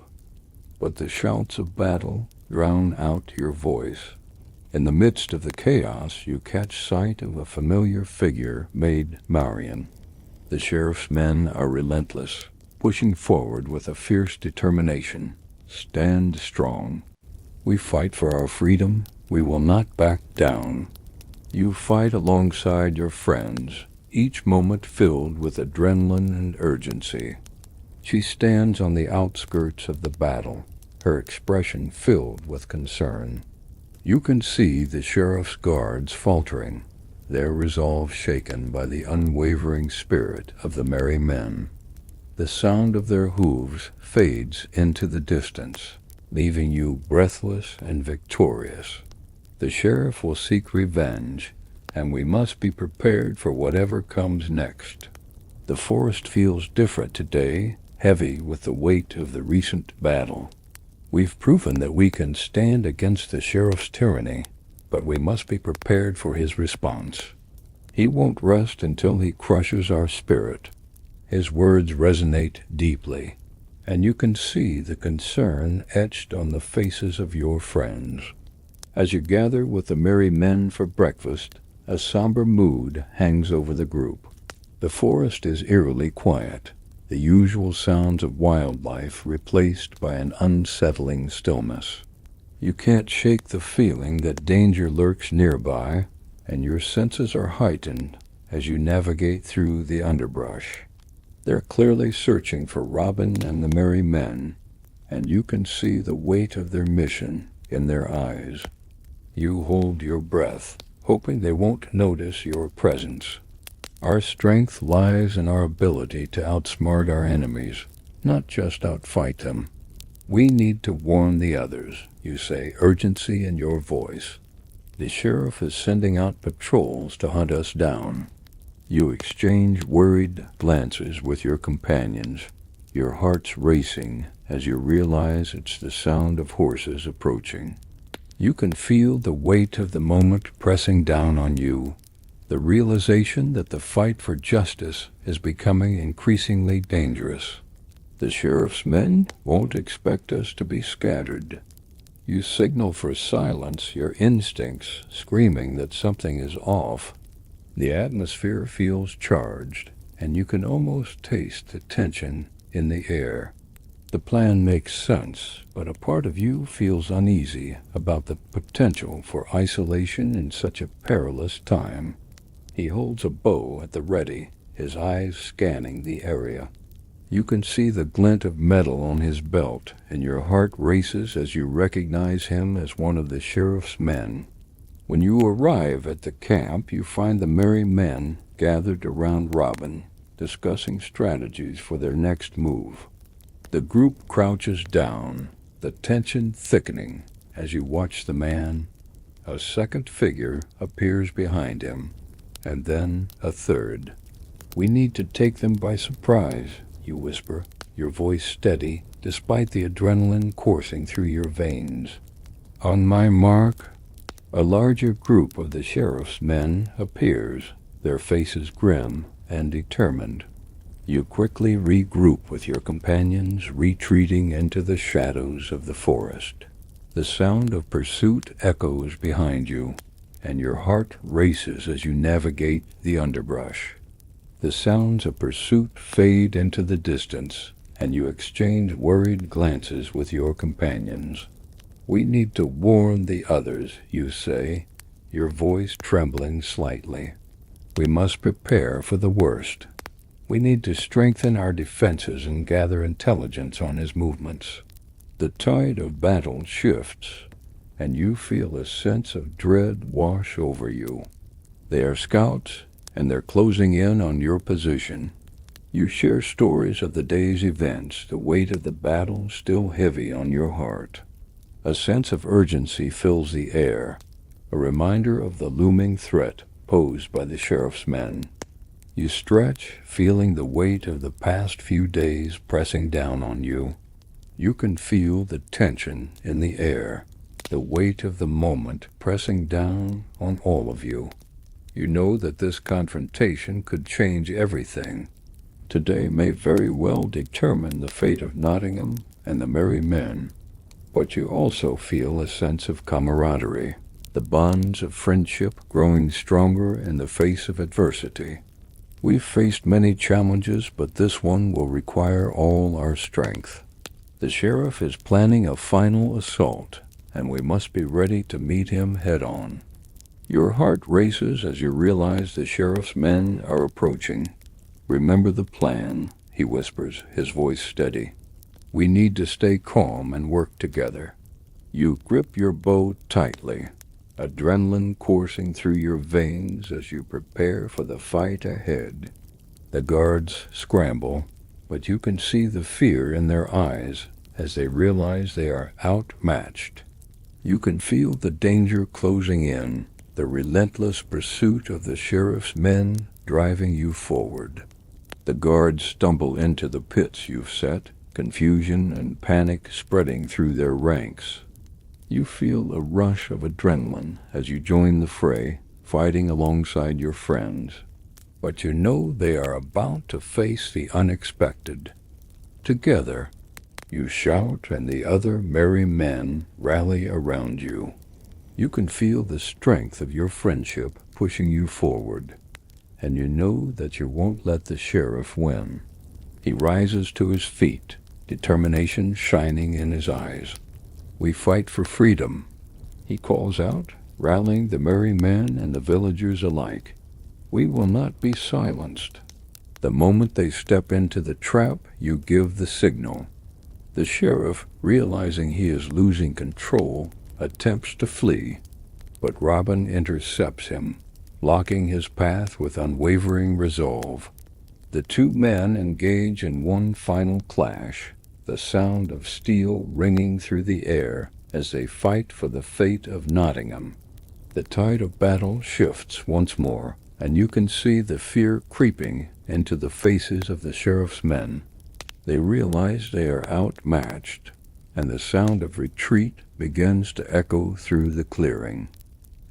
but the shouts of battle drown out your voice. In the midst of the chaos, you catch sight of a familiar figure, Maid Marian. The sheriff's men are relentless, pushing forward with a fierce determination. Stand strong. We fight for our freedom. We will not back down. You fight alongside your friends, each moment filled with adrenaline and urgency. She stands on the outskirts of the battle, her expression filled with concern. You can see the sheriff's guards faltering, their resolve shaken by the unwavering spirit of the merry men. The sound of their hooves fades into the distance, leaving you breathless and victorious. The sheriff will seek revenge, and we must be prepared for whatever comes next. The forest feels different today, heavy with the weight of the recent battle. We've proven that we can stand against the sheriff's tyranny, but we must be prepared for his response. He won't rest until he crushes our spirit. His words resonate deeply, and you can see the concern etched on the faces of your friends. As you gather with the merry men for breakfast, a somber mood hangs over the group. The forest is eerily quiet, the usual sounds of wildlife replaced by an unsettling stillness. You can't shake the feeling that danger lurks nearby, and your senses are heightened as you navigate through the underbrush. They're clearly searching for Robin and the merry men, and you can see the weight of their mission in their eyes. You hold your breath, hoping they won't notice your presence. Our strength lies in our ability to outsmart our enemies, not just outfight them. We need to warn the others, you say, urgency in your voice. The sheriff is sending out patrols to hunt us down. You exchange worried glances with your companions, your hearts racing as you realize it's the sound of horses approaching. You can feel the weight of the moment pressing down on you, the realization that the fight for justice is becoming increasingly dangerous. The sheriff's men won't expect us to be scattered. You signal for silence, your instincts screaming that something is off. The atmosphere feels charged, and you can almost taste the tension in the air. The plan makes sense, but a part of you feels uneasy about the potential for isolation in such a perilous time. He holds a bow at the ready, his eyes scanning the area. You can see the glint of metal on his belt, and your heart races as you recognize him as one of the sheriff's men. When you arrive at the camp, you find the merry men gathered around Robin, discussing strategies for their next move. The group crouches down, the tension thickening as you watch the man. A second figure appears behind him, and then a third. We need to take them by surprise, you whisper, your voice steady despite the adrenaline coursing through your veins. On my mark, a larger group of the sheriff's men appears, their faces grim and determined. You quickly regroup with your companions, retreating into the shadows of the forest. The sound of pursuit echoes behind you, and your heart races as you navigate the underbrush. The sounds of pursuit fade into the distance, and you exchange worried glances with your companions. We need to warn the others, you say, your voice trembling slightly. We must prepare for the worst. We need to strengthen our defenses and gather intelligence on his movements. The tide of battle shifts, and you feel a sense of dread wash over you. They are scouts, and they're closing in on your position. You share stories of the day's events, the weight of the battle still heavy on your heart. A sense of urgency fills the air, a reminder of the looming threat posed by the sheriff's men. You stretch, feeling the weight of the past few days pressing down on you. You can feel the tension in the air, the weight of the moment pressing down on all of you. You know that this confrontation could change everything. Today may very well determine the fate of Nottingham and the merry men. But you also feel a sense of camaraderie, the bonds of friendship growing stronger in the face of adversity. We've faced many challenges, but this one will require all our strength. The sheriff is planning a final assault, and we must be ready to meet him head-on. Your heart races as you realize the sheriff's men are approaching. Remember the plan, he whispers, his voice steady. We need to stay calm and work together. You grip your bow tightly, adrenaline coursing through your veins as you prepare for the fight ahead. The guards scramble, but you can see the fear in their eyes as they realize they are outmatched. You can feel the danger closing in, the relentless pursuit of the sheriff's men driving you forward. The guards stumble into the pits you've set, confusion and panic spreading through their ranks. You feel a rush of adrenaline as you join the fray, fighting alongside your friends. But you know they are about to face the unexpected. Together, you shout and the other merry men rally around you. You can feel the strength of your friendship pushing you forward, and you know that you won't let the sheriff win. He rises to his feet, determination shining in his eyes. We fight for freedom, he calls out, rallying the merry men and the villagers alike. We will not be silenced. The moment they step into the trap, you give the signal. The sheriff, realizing he is losing control, attempts to flee, but Robin intercepts him, blocking his path with unwavering resolve. The two men engage in one final clash, the sound of steel ringing through the air as they fight for the fate of Nottingham. The tide of battle shifts once more, and you can see the fear creeping into the faces of the sheriff's men. They realize they are outmatched, and the sound of retreat begins to echo through the clearing.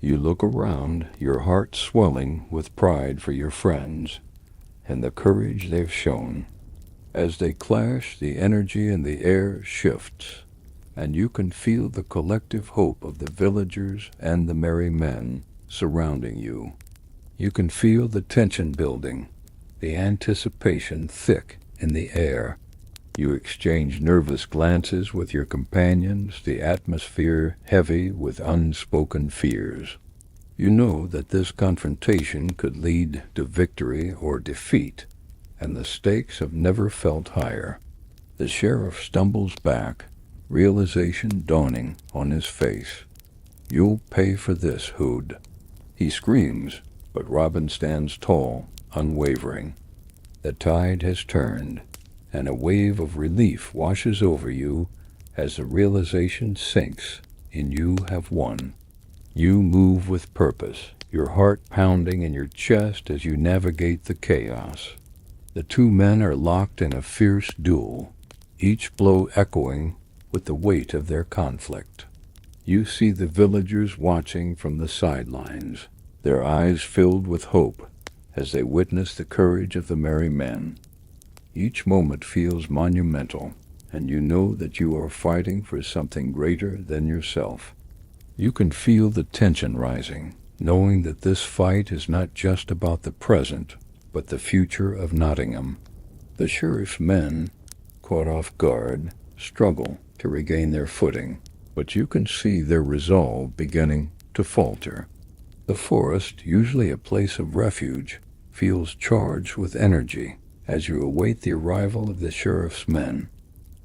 You look around, your heart swelling with pride for your friends and the courage they've shown. As they clash, the energy in the air shifts, and you can feel the collective hope of the villagers and the merry men surrounding you. You can feel the tension building, the anticipation thick in the air. You exchange nervous glances with your companions, the atmosphere heavy with unspoken fears. You know that this confrontation could lead to victory or defeat, and the stakes have never felt higher. The sheriff stumbles back, realization dawning on his face. You'll pay for this, Hood. He screams, but Robin stands tall, unwavering. The tide has turned, and a wave of relief washes over you as the realization sinks and you have won. You move with purpose, your heart pounding in your chest as you navigate the chaos. The two men are locked in a fierce duel, each blow echoing with the weight of their conflict. You see the villagers watching from the sidelines, their eyes filled with hope as they witness the courage of the merry men. Each moment feels monumental, and you know that you are fighting for something greater than yourself. You can feel the tension rising, knowing that this fight is not just about the present, but the future of Nottingham. The sheriff's men, caught off guard, struggle to regain their footing, but you can see their resolve beginning to falter. The forest, usually a place of refuge, feels charged with energy as you await the arrival of the sheriff's men.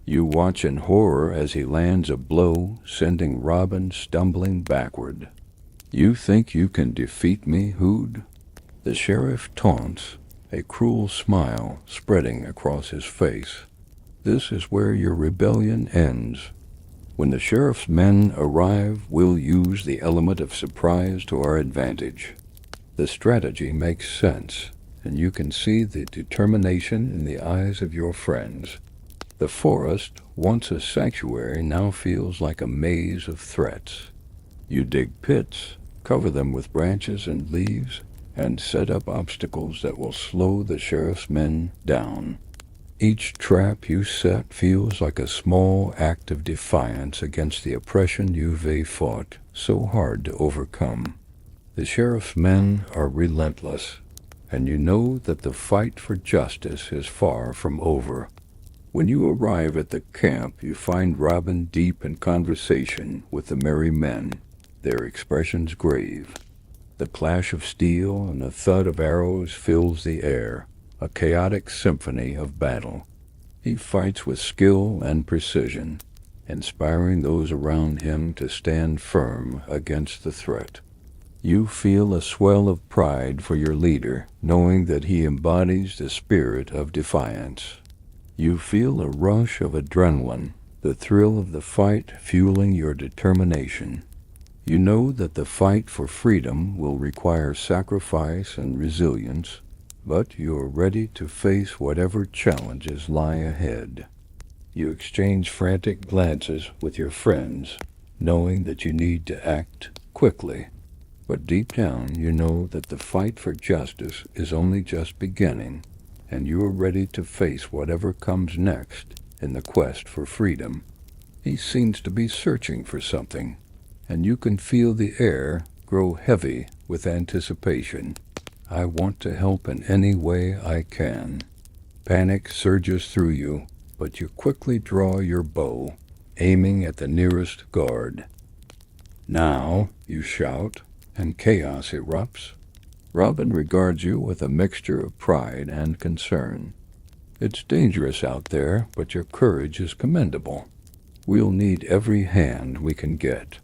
You watch in horror as he lands a blow, sending Robin stumbling backward. You think you can defeat me, Hood? The sheriff taunts, a cruel smile spreading across his face. This is where your rebellion ends. When the sheriff's men arrive, we'll use the element of surprise to our advantage. The strategy makes sense, and you can see the determination in the eyes of your friends. The forest, once a sanctuary, now feels like a maze of threats. You dig pits, cover them with branches and leaves, and set up obstacles that will slow the sheriff's men down. Each trap you set feels like a small act of defiance against the oppression you've fought so hard to overcome. The sheriff's men are relentless, and you know that the fight for justice is far from over. When you arrive at the camp, you find Robin deep in conversation with the merry men, their expressions grave. The clash of steel and the thud of arrows fills the air, a chaotic symphony of battle. He fights with skill and precision, inspiring those around him to stand firm against the threat. You feel a swell of pride for your leader, knowing that he embodies the spirit of defiance. You feel a rush of adrenaline, the thrill of the fight fueling your determination. You know that the fight for freedom will require sacrifice and resilience, but you are ready to face whatever challenges lie ahead. You exchange frantic glances with your friends, knowing that you need to act quickly. But deep down you know that the fight for justice is only just beginning, and you are ready to face whatever comes next in the quest for freedom. He seems to be searching for something, and you can feel the air grow heavy with anticipation. I want to help in any way I can. Panic surges through you, but you quickly draw your bow, aiming at the nearest guard. Now, you shout, and chaos erupts. Robin regards you with a mixture of pride and concern. It's dangerous out there, but your courage is commendable. We'll need every hand we can get.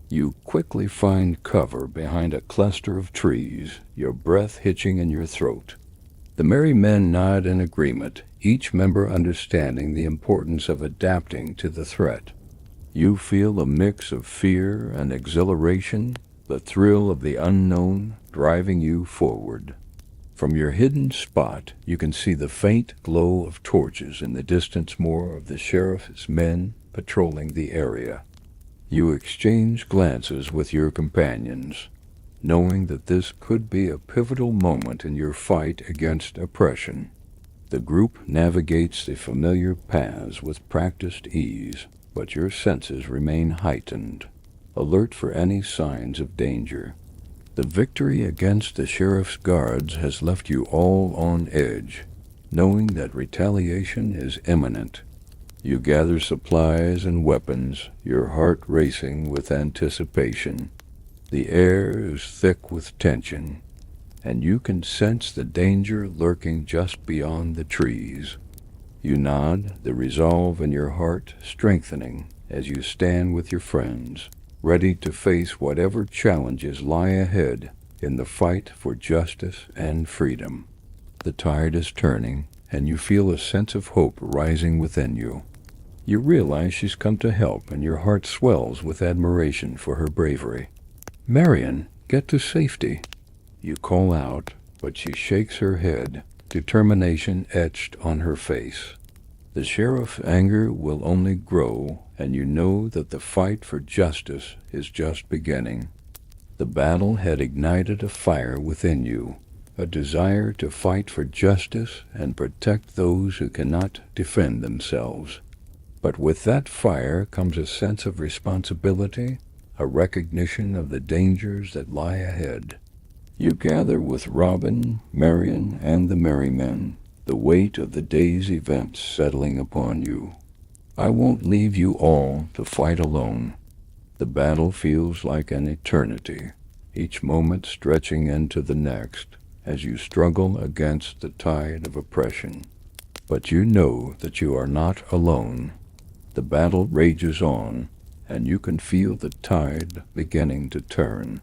You quickly find cover behind a cluster of trees, your breath hitching in your throat. The merry men nod in agreement, each member understanding the importance of adapting to the threat. You feel a mix of fear and exhilaration, the thrill of the unknown driving you forward. From your hidden spot, you can see the faint glow of torches in the distance, more of the sheriff's men patrolling the area. You exchange glances with your companions, knowing that this could be a pivotal moment in your fight against oppression. The group navigates the familiar paths with practiced ease, but your senses remain heightened, alert for any signs of danger. The victory against the sheriff's guards has left you all on edge, knowing that retaliation is imminent. You gather supplies and weapons, your heart racing with anticipation. The air is thick with tension, and you can sense the danger lurking just beyond the trees. You nod, the resolve in your heart strengthening as you stand with your friends, ready to face whatever challenges lie ahead in the fight for justice and freedom. The tide is turning, and you feel a sense of hope rising within you. You realize she's come to help, and your heart swells with admiration for her bravery. "Marian, get to safety," you call out, but she shakes her head, determination etched on her face. The sheriff's anger will only grow, and you know that the fight for justice is just beginning. The battle had ignited a fire within you, a desire to fight for justice and protect those who cannot defend themselves. But with that fire comes a sense of responsibility, a recognition of the dangers that lie ahead. You gather with Robin, Marian, and the merry men, the weight of the day's events settling upon you. I won't leave you all to fight alone. The battle feels like an eternity, each moment stretching into the next as you struggle against the tide of oppression. But you know that you are not alone. The battle rages on, and you can feel the tide beginning to turn.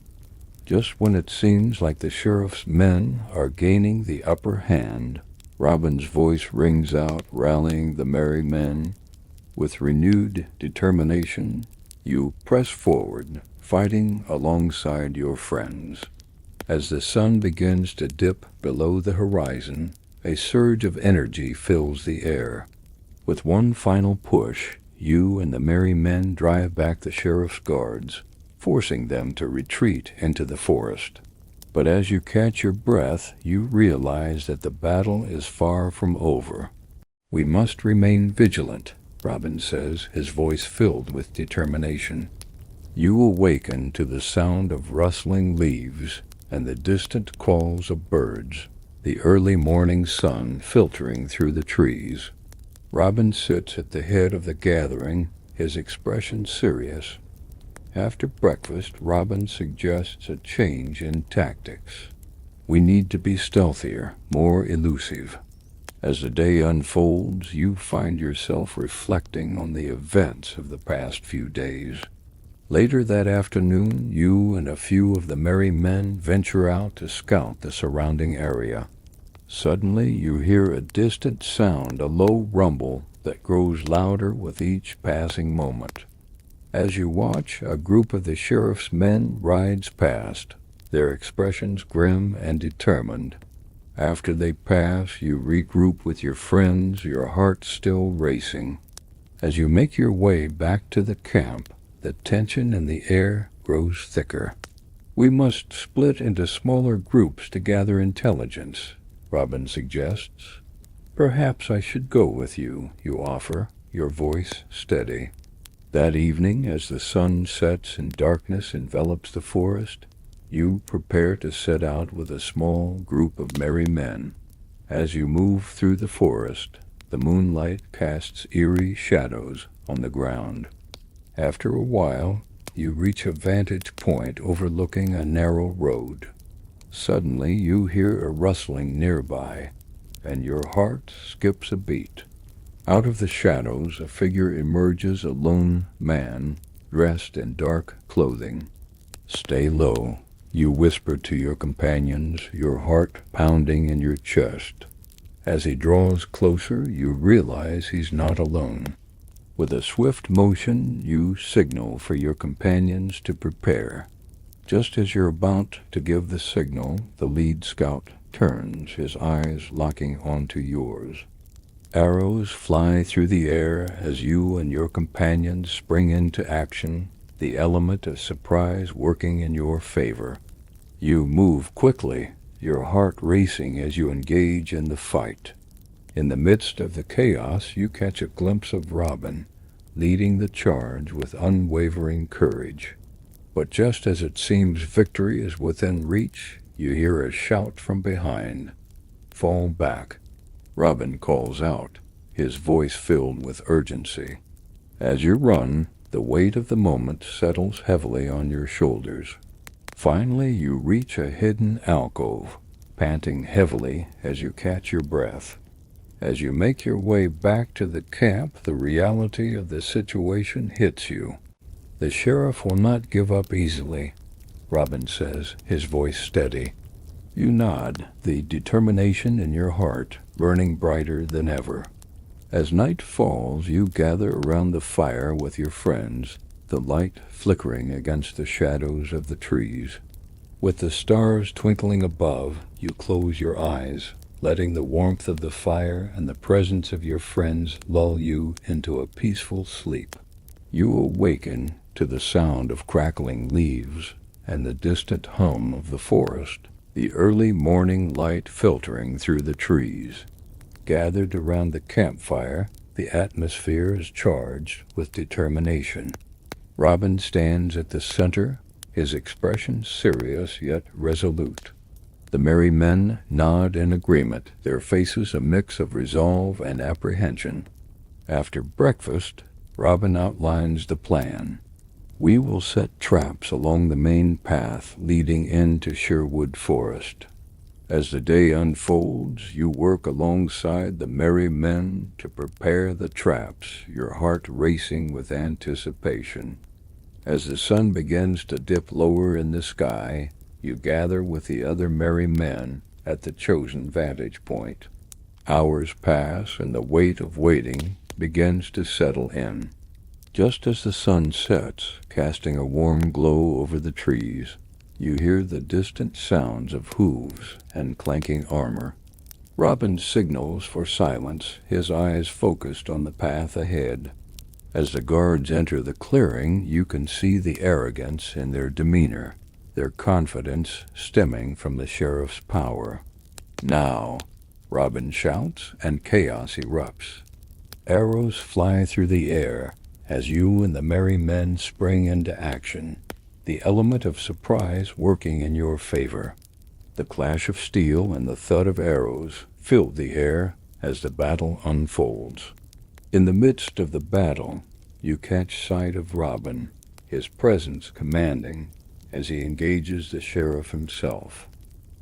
Just when it seems like the sheriff's men are gaining the upper hand, Robin's voice rings out, rallying the merry men. With renewed determination, you press forward, fighting alongside your friends. As the sun begins to dip below the horizon, a surge of energy fills the air. With one final push, you and the merry men drive back the sheriff's guards, forcing them to retreat into the forest. But as you catch your breath, you realize that the battle is far from over. "We must remain vigilant," Robin says, his voice filled with determination. You awaken to the sound of rustling leaves and the distant calls of birds, the early morning sun filtering through the trees. Robin sits at the head of the gathering, his expression serious. After breakfast, Robin suggests a change in tactics. "We need to be stealthier, more elusive." As the day unfolds, you find yourself reflecting on the events of the past few days. Later that afternoon, you and a few of the merry men venture out to scout the surrounding area. Suddenly, you hear a distant sound, a low rumble that grows louder with each passing moment. As you watch, a group of the sheriff's men rides past, their expressions grim and determined. After they pass, you regroup with your friends, your heart still racing. As you make your way back to the camp, the tension in the air grows thicker. "We must split into smaller groups to gather intelligence," Robin suggests. "Perhaps I should go with you," you offer, your voice steady. That evening, as the sun sets and darkness envelops the forest, you prepare to set out with a small group of merry men. As you move through the forest, the moonlight casts eerie shadows on the ground. After a while, you reach a vantage point overlooking a narrow road. Suddenly, you hear a rustling nearby, and your heart skips a beat. Out of the shadows, a figure emerges, a lone man, dressed in dark clothing. "Stay low," you whisper to your companions, your heart pounding in your chest. As he draws closer, you realize he's not alone. With a swift motion, you signal for your companions to prepare. Just as you're about to give the signal, the lead scout turns, his eyes locking onto yours. Arrows fly through the air as you and your companions spring into action, the element of surprise working in your favor. You move quickly, your heart racing as you engage in the fight. In the midst of the chaos, you catch a glimpse of Robin, leading the charge with unwavering courage. But just as it seems victory is within reach, you hear a shout from behind. "Fall back," Robin calls out, his voice filled with urgency. As you run, the weight of the moment settles heavily on your shoulders. Finally, you reach a hidden alcove, panting heavily as you catch your breath. As you make your way back to the camp, the reality of the situation hits you. "The sheriff will not give up easily," Robin says, his voice steady. You nod, the determination in your heart burning brighter than ever. As night falls, you gather around the fire with your friends, the light flickering against the shadows of the trees. With the stars twinkling above, you close your eyes, letting the warmth of the fire and the presence of your friends lull you into a peaceful sleep. You awaken to the sound of crackling leaves and the distant hum of the forest, the early morning light filtering through the trees. Gathered around the campfire, the atmosphere is charged with determination. Robin stands at the center, his expression serious yet resolute. The merry men nod in agreement, their faces a mix of resolve and apprehension. After breakfast, Robin outlines the plan. "We will set traps along the main path leading into Sherwood Forest. As the day unfolds, you work alongside the merry men to prepare the traps, your heart racing with anticipation. As the sun begins to dip lower in the sky, you gather with the other merry men at the chosen vantage point. Hours pass, and the weight of waiting begins to settle in. Just as the sun sets, casting a warm glow over the trees, you hear the distant sounds of hooves and clanking armor. Robin signals for silence, his eyes focused on the path ahead. As the guards enter the clearing, you can see the arrogance in their demeanor, their confidence stemming from the sheriff's power. Now, Robin shouts, and chaos erupts. Arrows fly through the air as you and the merry men spring into action, the element of surprise working in your favor. The clash of steel and the thud of arrows fill the air as the battle unfolds. In the midst of the battle, you catch sight of Robin, his presence commanding as he engages the sheriff himself.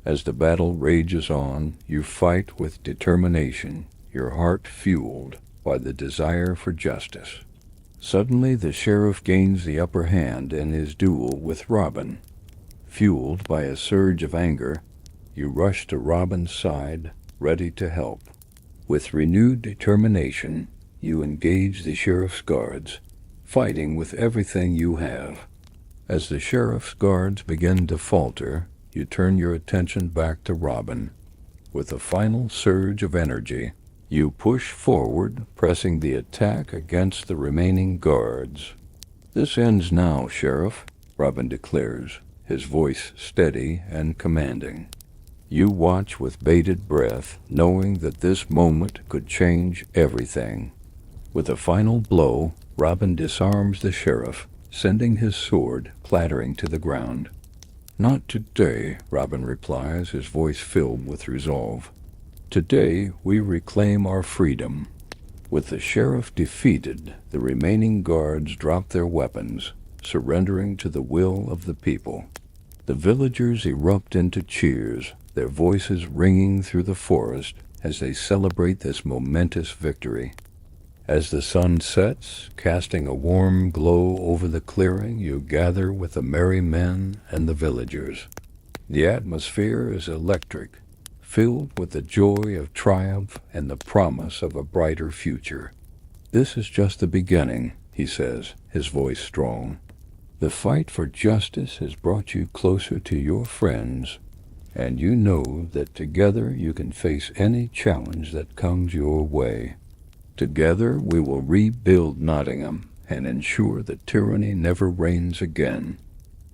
As the battle rages on, you fight with determination, your heart fueled by the desire for justice. Suddenly, the sheriff gains the upper hand in his duel with Robin. Fueled by a surge of anger, you rush to Robin's side, ready to help. With renewed determination, you engage the sheriff's guards, fighting with everything you have. As the sheriff's guards begin to falter, you turn your attention back to Robin. With a final surge of energy, you push forward, pressing the attack against the remaining guards. "This ends now, Sheriff," Robin declares, his voice steady and commanding. You watch with bated breath, knowing that this moment could change everything. With a final blow, Robin disarms the sheriff, sending his sword clattering to the ground. "Not today," Robin replies, his voice filled with resolve. "Today we reclaim our freedom." With the sheriff defeated, the remaining guards drop their weapons, surrendering to the will of the people. The villagers erupt into cheers, their voices ringing through the forest as they celebrate this momentous victory. As the sun sets, casting a warm glow over the clearing, you gather with the merry men and the villagers. The atmosphere is electric, filled with the joy of triumph and the promise of a brighter future. "This is just the beginning," he says, his voice strong. "The fight for justice has brought you closer to your friends, and you know that together you can face any challenge that comes your way. Together we will rebuild Nottingham and ensure that tyranny never reigns again."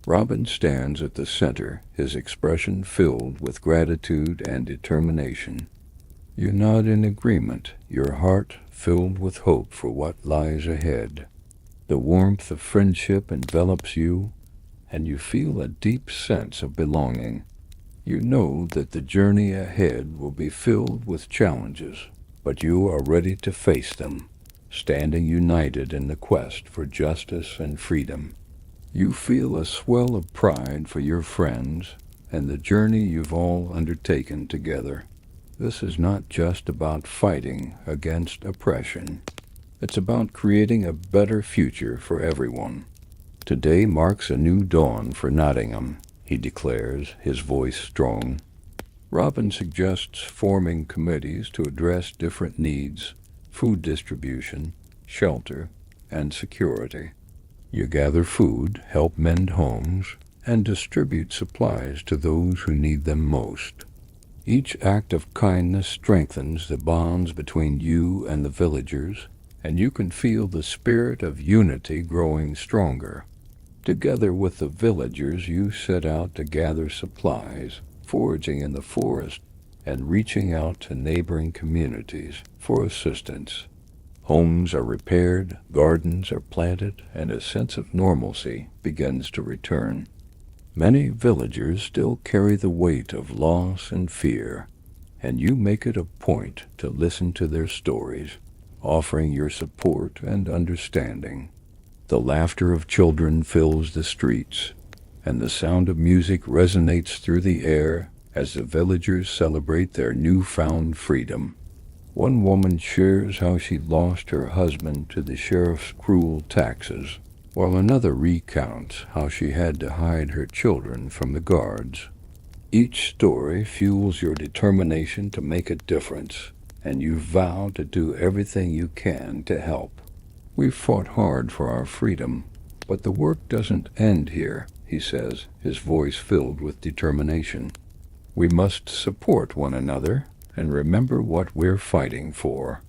Robin stands at the center, his expression filled with gratitude and determination. You nod in agreement, your heart filled with hope for what lies ahead. The warmth of friendship envelops you, and you feel a deep sense of belonging. You know that the journey ahead will be filled with challenges, but you are ready to face them, standing united in the quest for justice and freedom. You feel a swell of pride for your friends and the journey you've all undertaken together. This is not just about fighting against oppression. It's about creating a better future for everyone. "Today marks a new dawn for Nottingham," he declares, his voice strong. Robin suggests forming committees to address different needs: food distribution, shelter, and security. You gather food, help mend homes, and distribute supplies to those who need them most. Each act of kindness strengthens the bonds between you and the villagers, and you can feel the spirit of unity growing stronger. Together with the villagers, you set out to gather supplies, foraging in the forest, and reaching out to neighboring communities for assistance. Homes are repaired, gardens are planted, and a sense of normalcy begins to return. Many villagers still carry the weight of loss and fear, and you make it a point to listen to their stories, offering your support and understanding. The laughter of children fills the streets, and the sound of music resonates through the air as the villagers celebrate their newfound freedom. One woman shares how she lost her husband to the sheriff's cruel taxes, while another recounts how she had to hide her children from the guards. Each story fuels your determination to make a difference, and you vow to do everything you can to help. "We've fought hard for our freedom, but the work doesn't end here," he says, his voice filled with determination. We must support one another and remember what we're fighting for.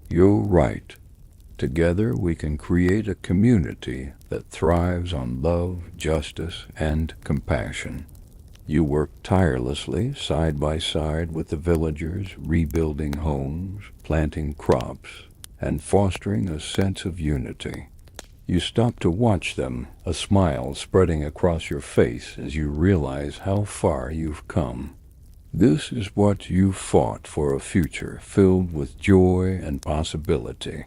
You're right. Together we can create a community that thrives on love, justice, and compassion. You work tirelessly side by side with the villagers, rebuilding homes, planting crops, and fostering a sense of unity. You stop to watch them, a smile spreading across your face as you realize how far you've come. This is what you fought for, a future filled with joy and possibility.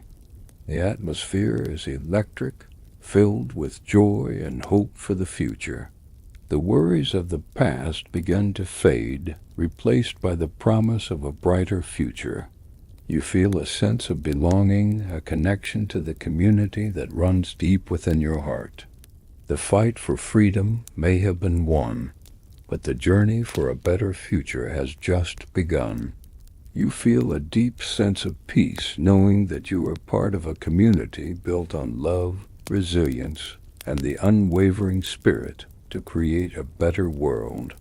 The atmosphere is electric, filled with joy and hope for the future. The worries of the past begin to fade, replaced by the promise of a brighter future. You feel a sense of belonging, a connection to the community that runs deep within your heart. The fight for freedom may have been won, but the journey for a better future has just begun. You feel a deep sense of peace knowing that you are part of a community built on love, resilience, and the unwavering spirit to create a better world.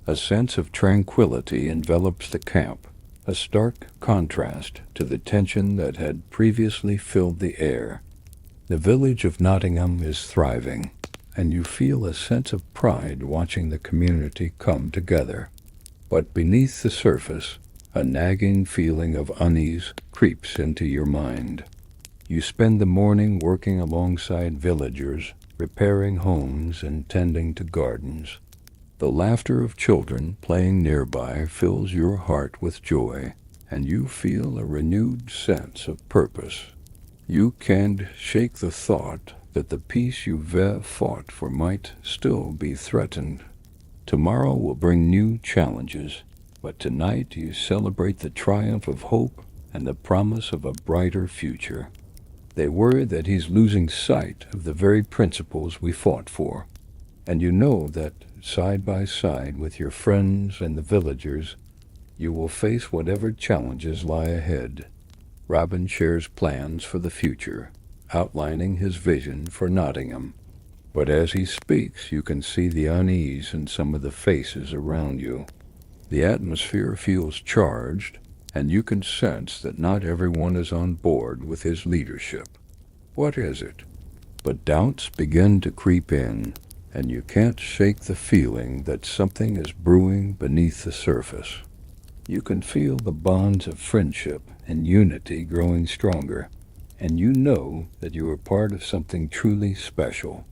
A sense of tranquility envelops the camp, a stark contrast to the tension that had previously filled the air. The village of Nottingham is thriving, and you feel a sense of pride watching the community come together. But beneath the surface, a nagging feeling of unease creeps into your mind. You spend the morning working alongside villagers, repairing homes and tending to gardens. The laughter of children playing nearby fills your heart with joy, and you feel a renewed sense of purpose. You can't shake the thought that the peace you've fought for might still be threatened. Tomorrow will bring new challenges, but tonight you celebrate the triumph of hope and the promise of a brighter future. They worry that he's losing sight of the very principles we fought for, and you know that side by side with your friends and the villagers, you will face whatever challenges lie ahead. Robin shares plans for the future, outlining his vision for Nottingham. But as he speaks, you can see the unease in some of the faces around you. The atmosphere feels charged, and you can sense that not everyone is on board with his leadership. What is it? But doubts begin to creep in, and you can't shake the feeling that something is brewing beneath the surface. You can feel the bonds of friendship and unity growing stronger, and you know that you are part of something truly special.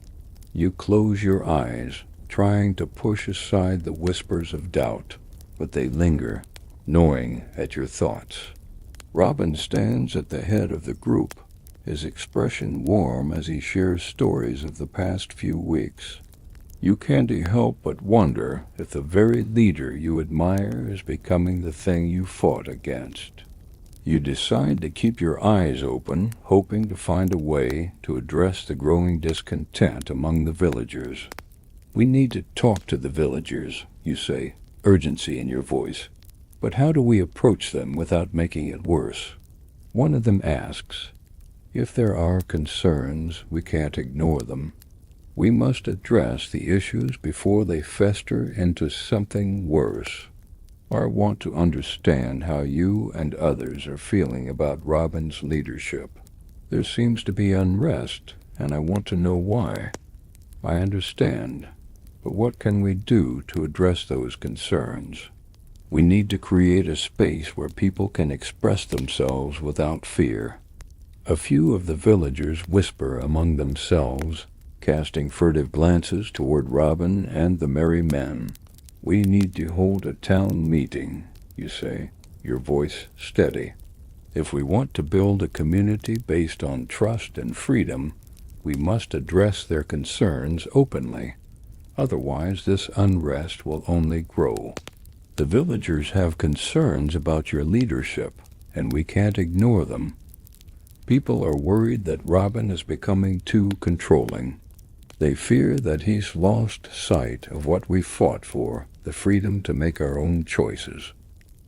You close your eyes, trying to push aside the whispers of doubt, but they linger, gnawing at your thoughts. Robin stands at the head of the group, his expression warm as he shares stories of the past few weeks. You can't help but wonder if the very leader you admire is becoming the thing you fought against. You decide to keep your eyes open, hoping to find a way to address the growing discontent among the villagers. We need to talk to the villagers, you say, urgency in your voice. But how do we approach them without making it worse? One of them asks, if there are concerns, we can't ignore them. We must address the issues before they fester into something worse. I want to understand how you and others are feeling about Robin's leadership. There seems to be unrest, and I want to know why. I understand, but what can we do to address those concerns? We need to create a space where people can express themselves without fear. A few of the villagers whisper among themselves, casting furtive glances toward Robin and the merry men. We need to hold a town meeting, you say, your voice steady. If we want to build a community based on trust and freedom, we must address their concerns openly. Otherwise, this unrest will only grow. The villagers have concerns about your leadership, and we can't ignore them. People are worried that Robin is becoming too controlling. They fear that he's lost sight of what we fought for, the freedom to make our own choices.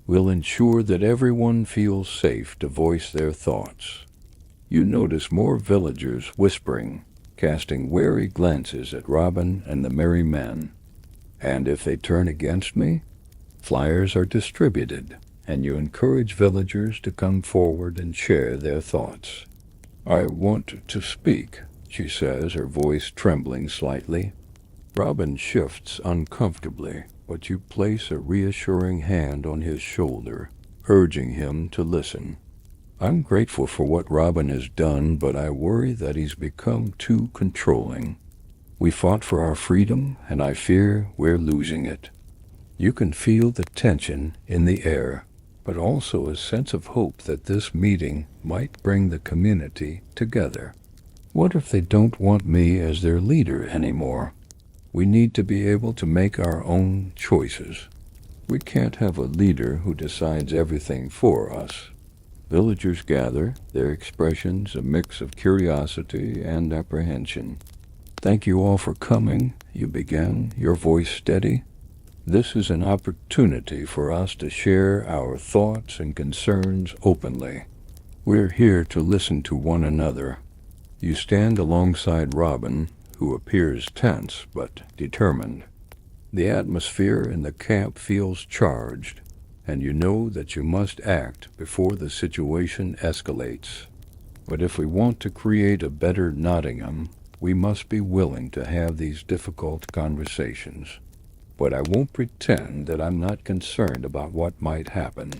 We'll ensure that everyone feels safe to voice their thoughts. You notice more villagers whispering, casting wary glances at Robin and the merry men. And if they turn against me, flyers are distributed, and you encourage villagers to come forward and share their thoughts. I want to speak, she says, her voice trembling slightly. Robin shifts uncomfortably, but you place a reassuring hand on his shoulder, urging him to listen. I'm grateful for what Robin has done, but I worry that he's become too controlling. We fought for our freedom, and I fear we're losing it. You can feel the tension in the air, but also a sense of hope that this meeting might bring the community together. What if they don't want me as their leader anymore? We need to be able to make our own choices. We can't have a leader who decides everything for us. Villagers gather, their expressions a mix of curiosity and apprehension. Thank you all for coming, you began, your voice steady. This is an opportunity for us to share our thoughts and concerns openly. We're here to listen to one another. You stand alongside Robin, who appears tense but determined. The atmosphere in the camp feels charged, and you know that you must act before the situation escalates. But if we want to create a better Nottingham, we must be willing to have these difficult conversations. But I won't pretend that I'm not concerned about what might happen.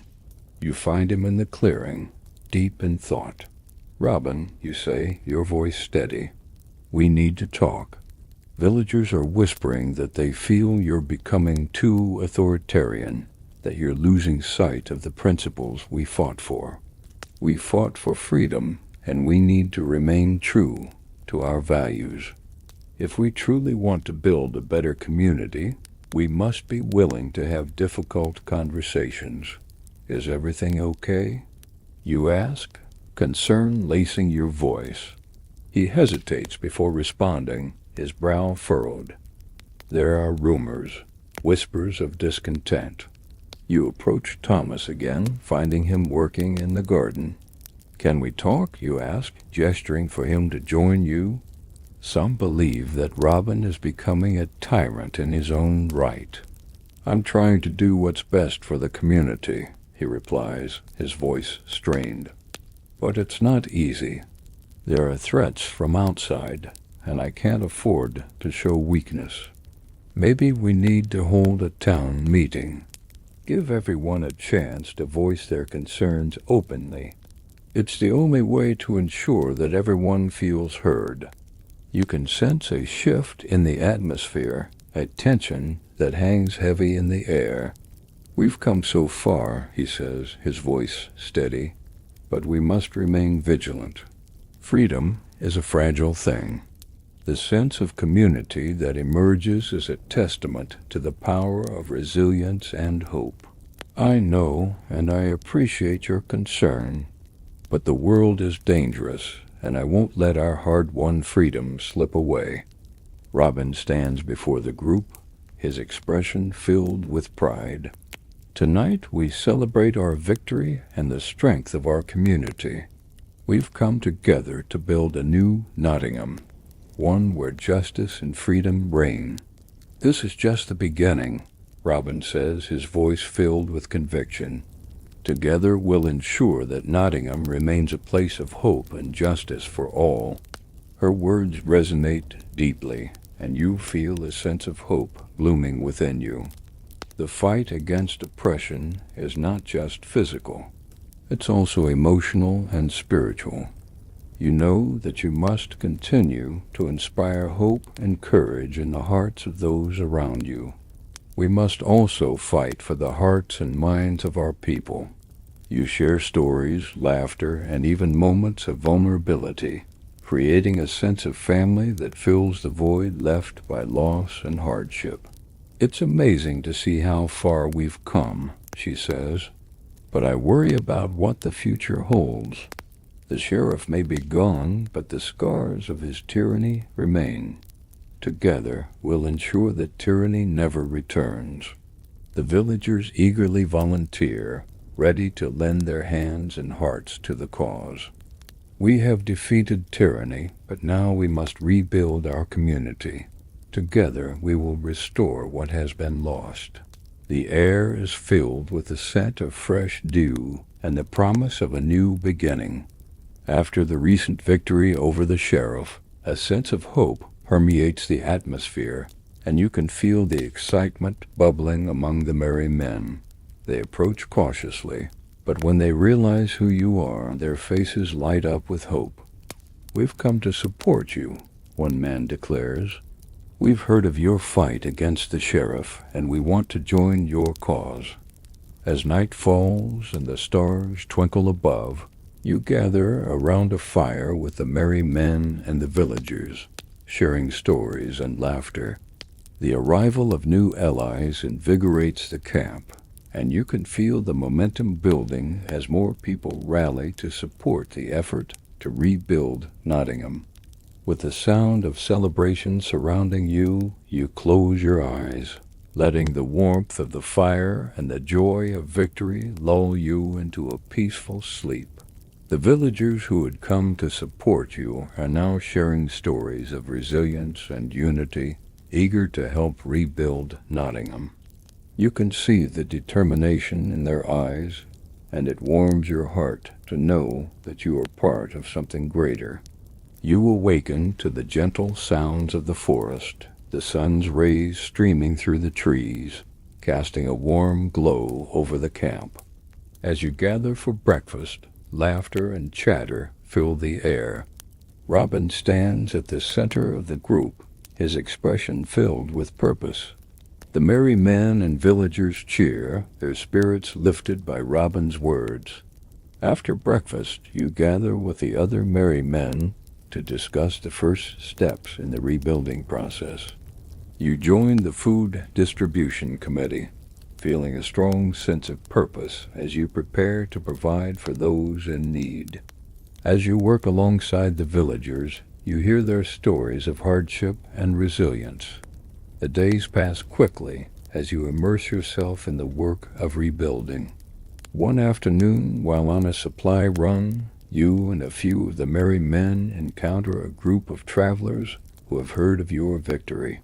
You find him in the clearing, deep in thought. Robin, you say, your voice steady. We need to talk. Villagers are whispering that they feel you're becoming too authoritarian, that you're losing sight of the principles we fought for. We fought for freedom, and we need to remain true to our values. If we truly want to build a better community, we must be willing to have difficult conversations. Is everything okay? You ask, concern lacing your voice. He hesitates before responding, his brow furrowed. There are rumors, whispers of discontent. You approach Thomas again, finding him working in the garden. Can we talk, you ask, gesturing for him to join you. Some believe that Robin is becoming a tyrant in his own right. I'm trying to do what's best for the community, he replies, his voice strained. But it's not easy. There are threats from outside, and I can't afford to show weakness. Maybe we need to hold a town meeting. Give everyone a chance to voice their concerns openly. It's the only way to ensure that everyone feels heard. You can sense a shift in the atmosphere, a tension that hangs heavy in the air. We've come so far, he says, his voice steady, but we must remain vigilant. Freedom is a fragile thing. The sense of community that emerges is a testament to the power of resilience and hope. I know and I appreciate your concern, but the world is dangerous, and I won't let our hard-won freedom slip away. Robin stands before the group, his expression filled with pride. Tonight we celebrate our victory and the strength of our community. We've come together to build a new Nottingham, one where justice and freedom reign. This is just the beginning, Robin says, his voice filled with conviction. Together we'll ensure that Nottingham remains a place of hope and justice for all. Her words resonate deeply, and you feel a sense of hope blooming within you. The fight against oppression is not just physical. It's also emotional and spiritual. You know that you must continue to inspire hope and courage in the hearts of those around you. We must also fight for the hearts and minds of our people. You share stories, laughter, and even moments of vulnerability, creating a sense of family that fills the void left by loss and hardship. It's amazing to see how far we've come, she says, but I worry about what the future holds. The sheriff may be gone, but the scars of his tyranny remain. Together, we'll ensure that tyranny never returns. The villagers eagerly volunteer, ready to lend their hands and hearts to the cause. We have defeated tyranny, but now we must rebuild our community. Together we will restore what has been lost. The air is filled with the scent of fresh dew and the promise of a new beginning. After the recent victory over the sheriff, a sense of hope permeates the atmosphere, and you can feel the excitement bubbling among the merry men. They approach cautiously, but when they realize who you are, their faces light up with hope. "We've come to support you," one man declares. "We've heard of your fight against the sheriff, and we want to join your cause." As night falls and the stars twinkle above, you gather around a fire with the merry men and the villagers, sharing stories and laughter. The arrival of new allies invigorates the camp, and you can feel the momentum building as more people rally to support the effort to rebuild Nottingham. With the sound of celebration surrounding you, you close your eyes, letting the warmth of the fire and the joy of victory lull you into a peaceful sleep. The villagers who had come to support you are now sharing stories of resilience and unity, eager to help rebuild Nottingham. You can see the determination in their eyes, and it warms your heart to know that you are part of something greater. You awaken to the gentle sounds of the forest, the sun's rays streaming through the trees, casting a warm glow over the camp. As you gather for breakfast, laughter and chatter fill the air. Robin stands at the center of the group, his expression filled with purpose. The merry men and villagers cheer, their spirits lifted by Robin's words. After breakfast, you gather with the other merry men to discuss the first steps in the rebuilding process. You join the food distribution committee, feeling a strong sense of purpose as you prepare to provide for those in need. As you work alongside the villagers, you hear their stories of hardship and resilience. The days pass quickly as you immerse yourself in the work of rebuilding. One afternoon, while on a supply run, you and a few of the merry men encounter a group of travelers who have heard of your victory.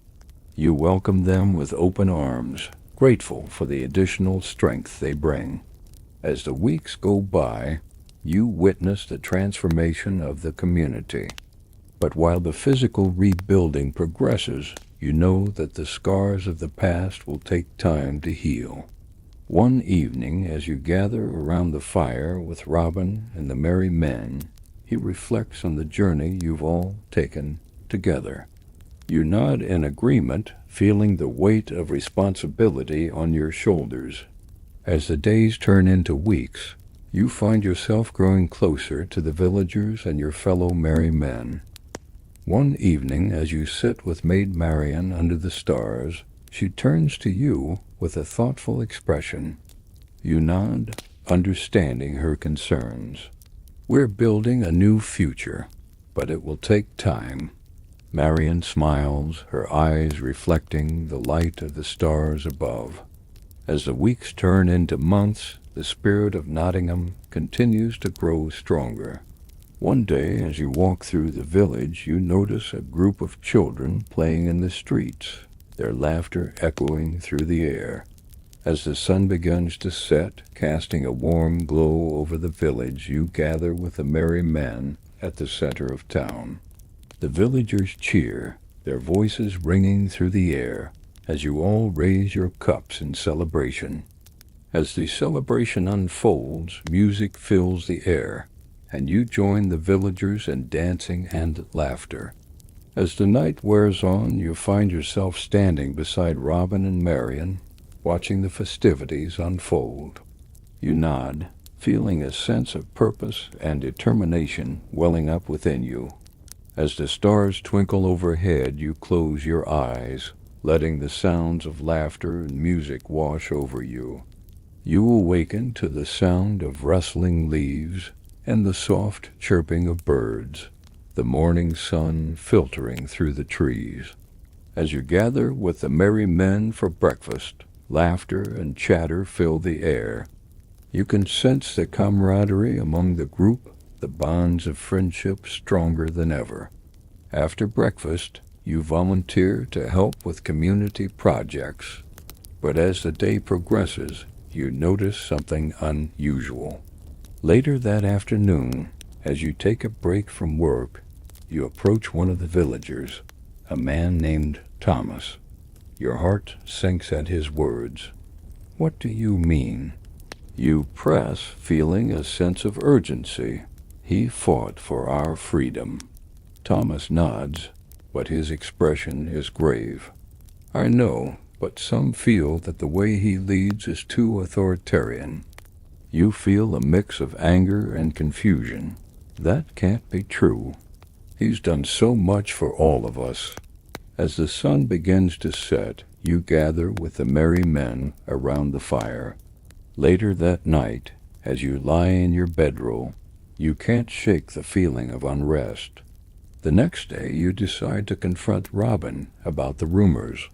You welcome them with open arms, grateful for the additional strength they bring. As the weeks go by, you witness the transformation of the community. But while the physical rebuilding progresses, you know that the scars of the past will take time to heal. One evening, as you gather around the fire with Robin and the merry men, he reflects on the journey you've all taken together. You nod in agreement, feeling the weight of responsibility on your shoulders. As the days turn into weeks, you find yourself growing closer to the villagers and your fellow merry men. One evening, as you sit with Maid Marian under the stars, she turns to you with a thoughtful expression. You nod, understanding her concerns. "We're building a new future, but it will take time." Marian smiles, her eyes reflecting the light of the stars above. As the weeks turn into months, the spirit of Nottingham continues to grow stronger. One day, as you walk through the village, you notice a group of children playing in the streets, their laughter echoing through the air. As the sun begins to set, casting a warm glow over the village, you gather with the merry men at the center of town. The villagers cheer, their voices ringing through the air, as you all raise your cups in celebration. As the celebration unfolds, music fills the air, and you join the villagers in dancing and laughter. As the night wears on, you find yourself standing beside Robin and Marian, watching the festivities unfold. You nod, feeling a sense of purpose and determination welling up within you. As the stars twinkle overhead, you close your eyes, letting the sounds of laughter and music wash over you. You awaken to the sound of rustling leaves and the soft chirping of birds, the morning sun filtering through the trees. As you gather with the merry men for breakfast, laughter and chatter fill the air. You can sense the camaraderie among the group, the bonds of friendship stronger than ever. After breakfast, you volunteer to help with community projects. But as the day progresses, you notice something unusual. Later that afternoon, as you take a break from work, you approach one of the villagers, a man named Thomas. Your heart sinks at his words. What do you mean? You press, feeling a sense of urgency. He fought for our freedom. Thomas nods, but his expression is grave. I know, but some feel that the way he leads is too authoritarian. You feel a mix of anger and confusion. That can't be true. He's done so much for all of us. As the sun begins to set, you gather with the merry men around the fire. Later that night, as you lie in your bedroll, you can't shake the feeling of unrest. The next day, you decide to confront Robin about the rumors.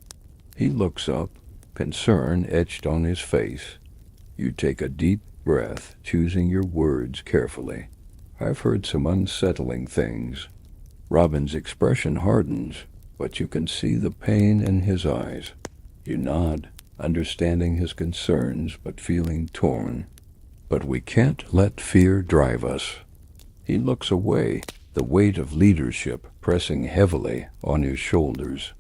He looks up, concern etched on his face. You take a deep breath, choosing your words carefully. I've heard some unsettling things. Robin's expression hardens, but you can see the pain in his eyes. You nod, understanding his concerns but feeling torn. But we can't let fear drive us. He looks away, the weight of leadership pressing heavily on his shoulders.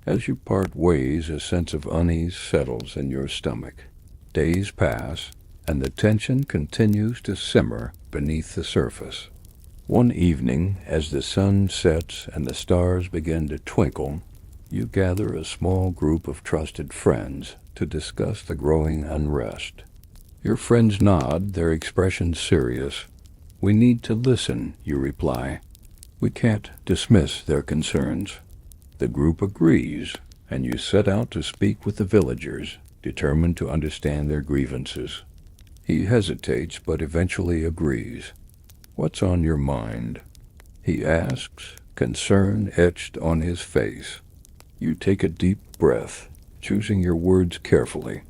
As you part ways, a sense of unease settles in your stomach. Days pass, and the tension continues to simmer beneath the surface. One evening, as the sun sets and the stars begin to twinkle, you gather a small group of trusted friends to discuss the growing unrest. Your friends nod, their expressions serious. We need to listen, you reply. We can't dismiss their concerns. The group agrees, and you set out to speak with the villagers, determined to understand their grievances. He hesitates, but eventually agrees. What's on your mind? He asks, concern etched on his face. You take a deep breath, choosing your words carefully.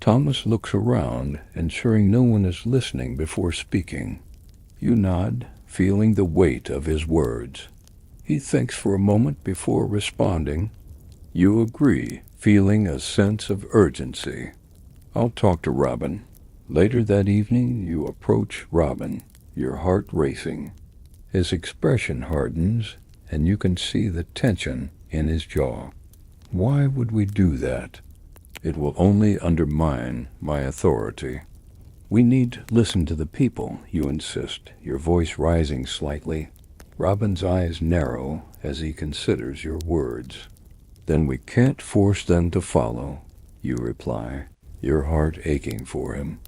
Thomas looks around, ensuring no one is listening before speaking. You nod, feeling the weight of his words. He thinks for a moment before responding. You agree, feeling a sense of urgency. I'll talk to Robin. Later that evening, you approach Robin, your heart racing. His expression hardens, and you can see the tension in his jaw. Why would we do that? It will only undermine my authority. We need to listen to the people, you insist, your voice rising slightly. Robin's eyes narrow as he considers your words. Then we can't force them to follow, you reply, your heart aching for him.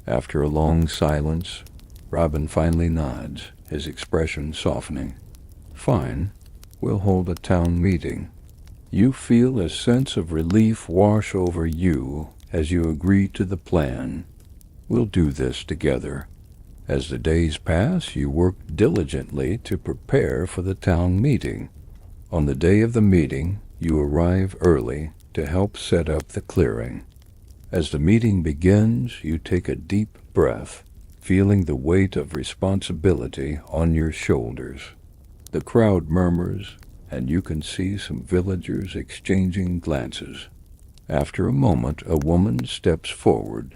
After a long silence, Robin finally nods, his expression softening. Fine, we'll hold a town meeting. You feel a sense of relief wash over you as you agree to the plan. We'll do this together. As the days pass, you work diligently to prepare for the town meeting. On the day of the meeting, you arrive early to help set up the clearing. As the meeting begins, you take a deep breath, feeling the weight of responsibility on your shoulders. The crowd murmurs, and you can see some villagers exchanging glances. After a moment, a woman steps forward.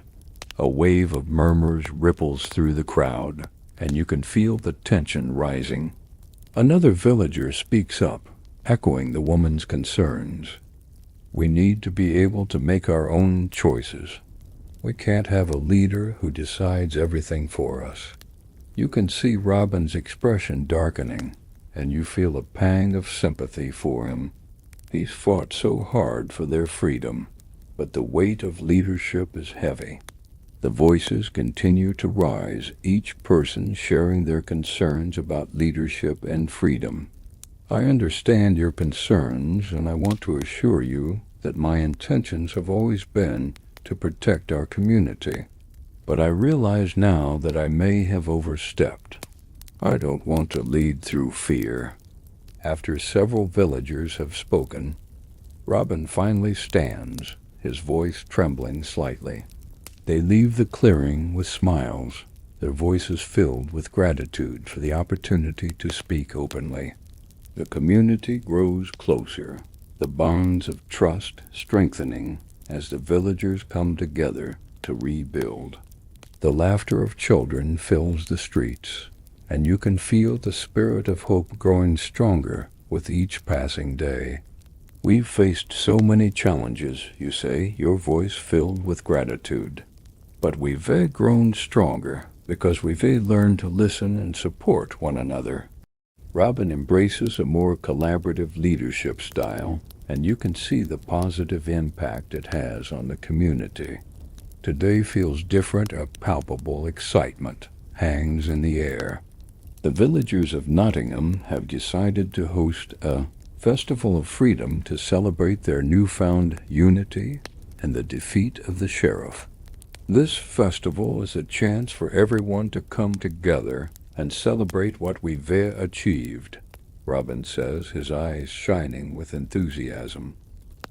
A wave of murmurs ripples through the crowd, and you can feel the tension rising. Another villager speaks up, echoing the woman's concerns. We need to be able to make our own choices. We can't have a leader who decides everything for us. You can see Robin's expression darkening, and you feel a pang of sympathy for him. He's fought so hard for their freedom, but the weight of leadership is heavy. The voices continue to rise, each person sharing their concerns about leadership and freedom. I understand your concerns, and I want to assure you that my intentions have always been to protect our community. But I realize now that I may have overstepped. I don't want to lead through fear. After several villagers have spoken, Robin finally stands, his voice trembling slightly. They leave the clearing with smiles, their voices filled with gratitude for the opportunity to speak openly. The community grows closer, the bonds of trust strengthening as the villagers come together to rebuild. The laughter of children fills the streets, and you can feel the spirit of hope growing stronger with each passing day. We've faced so many challenges, you say, your voice filled with gratitude. But we've grown stronger because we've learned to listen and support one another. Robin embraces a more collaborative leadership style, and you can see the positive impact it has on the community. Today feels different, a palpable excitement hangs in the air. The villagers of Nottingham have decided to host a festival of freedom to celebrate their newfound unity and the defeat of the sheriff. This festival is a chance for everyone to come together and celebrate what we've achieved, Robin says, his eyes shining with enthusiasm.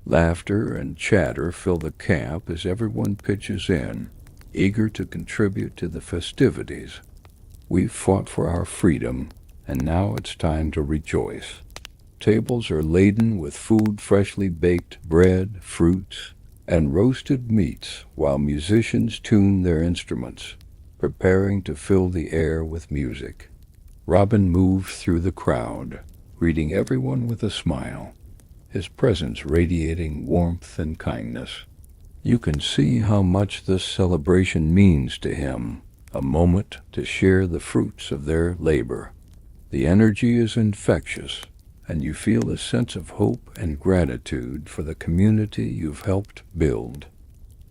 Laughter and chatter fill the camp as everyone pitches in, eager to contribute to the festivities. We've fought for our freedom, and now it's time to rejoice. Tables are laden with food, freshly baked bread, fruits, and roasted meats, while musicians tune their instruments, preparing to fill the air with music. Robin moves through the crowd, greeting everyone with a smile, his presence radiating warmth and kindness. You can see how much this celebration means to him, a moment to share the fruits of their labor. The energy is infectious, and you feel a sense of hope and gratitude for the community you've helped build.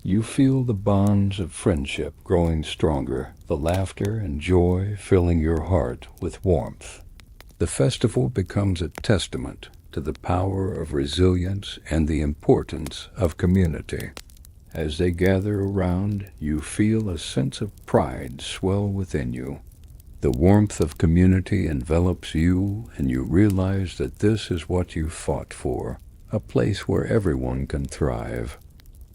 You feel the bonds of friendship growing stronger, the laughter and joy filling your heart with warmth. The festival becomes a testament to the power of resilience and the importance of community. As they gather around, you feel a sense of pride swell within you. The warmth of community envelops you, and you realize that this is what you fought for, a place where everyone can thrive.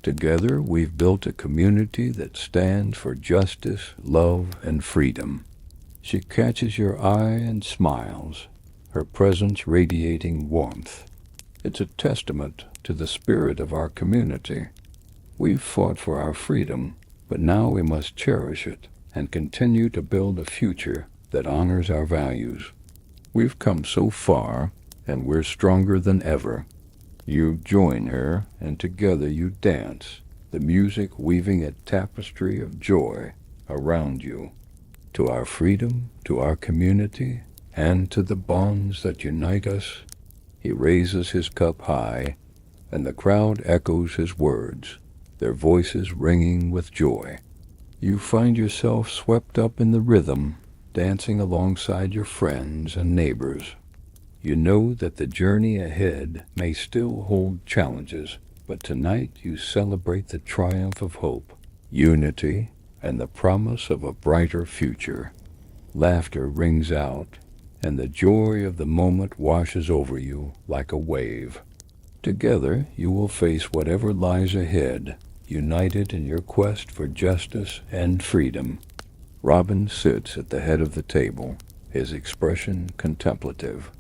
Together, we've built a community that stands for justice, love, and freedom. She catches your eye and smiles, her presence radiating warmth. It's a testament to the spirit of our community. We've fought for our freedom, but now we must cherish it and continue to build a future that honors our values. We've come so far, and we're stronger than ever. You join her, and together you dance, the music weaving a tapestry of joy around you. To our freedom, to our community, and to the bonds that unite us. He raises his cup high, and the crowd echoes his words, their voices ringing with joy. You find yourself swept up in the rhythm, dancing alongside your friends and neighbors. You know that the journey ahead may still hold challenges, but tonight you celebrate the triumph of hope, unity, and the promise of a brighter future. Laughter rings out, and the joy of the moment washes over you like a wave. Together you will face whatever lies ahead, united in your quest for justice and freedom. Robin sits at the head of the table, his expression contemplative.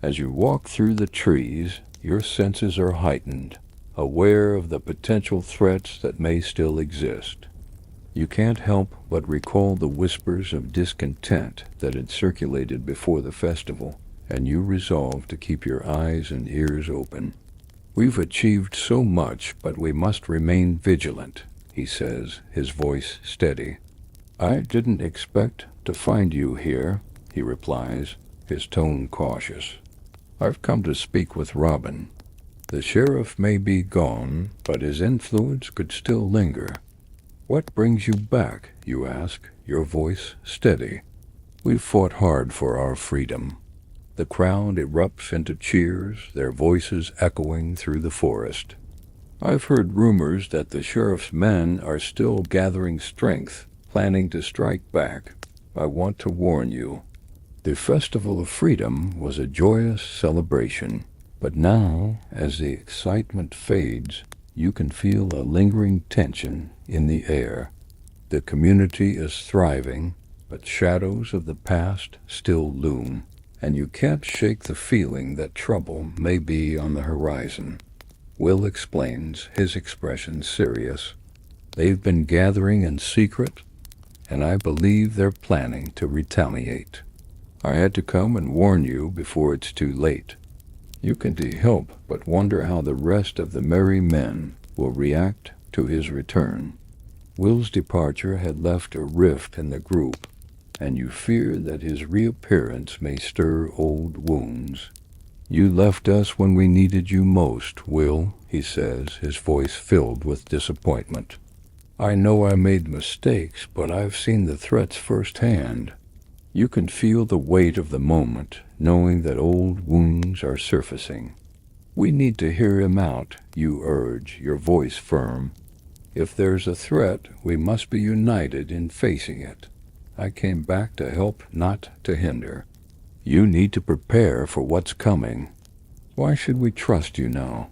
As you walk through the trees, your senses are heightened, aware of the potential threats that may still exist. You can't help but recall the whispers of discontent that had circulated before the festival, and you resolve to keep your eyes and ears open. We've achieved so much, but we must remain vigilant, he says, his voice steady. I didn't expect to find you here, he replies, his tone cautious. I've come to speak with Robin. The sheriff may be gone, but his influence could still linger. What brings you back, you ask, your voice steady. We've fought hard for our freedom. The crowd erupts into cheers, their voices echoing through the forest. I've heard rumors that the sheriff's men are still gathering strength, planning to strike back. I want to warn you. The Festival of Freedom was a joyous celebration, but now, as the excitement fades, you can feel a lingering tension in the air. The community is thriving, but shadows of the past still loom, and you can't shake the feeling that trouble may be on the horizon. Will explains, his expression serious. They've been gathering in secret, and I believe they're planning to retaliate. I had to come and warn you before it's too late. You can't help but wonder how the rest of the merry men will react to his return. Will's departure had left a rift in the group, and you fear that his reappearance may stir old wounds. You left us when we needed you most, Will, he says, his voice filled with disappointment. I know I made mistakes, but I've seen the threats firsthand. You can feel the weight of the moment, knowing that old wounds are surfacing. We need to hear him out, you urge, your voice firm. If there's a threat, we must be united in facing it. I came back to help, not to hinder. You need to prepare for what's coming. Why should we trust you now?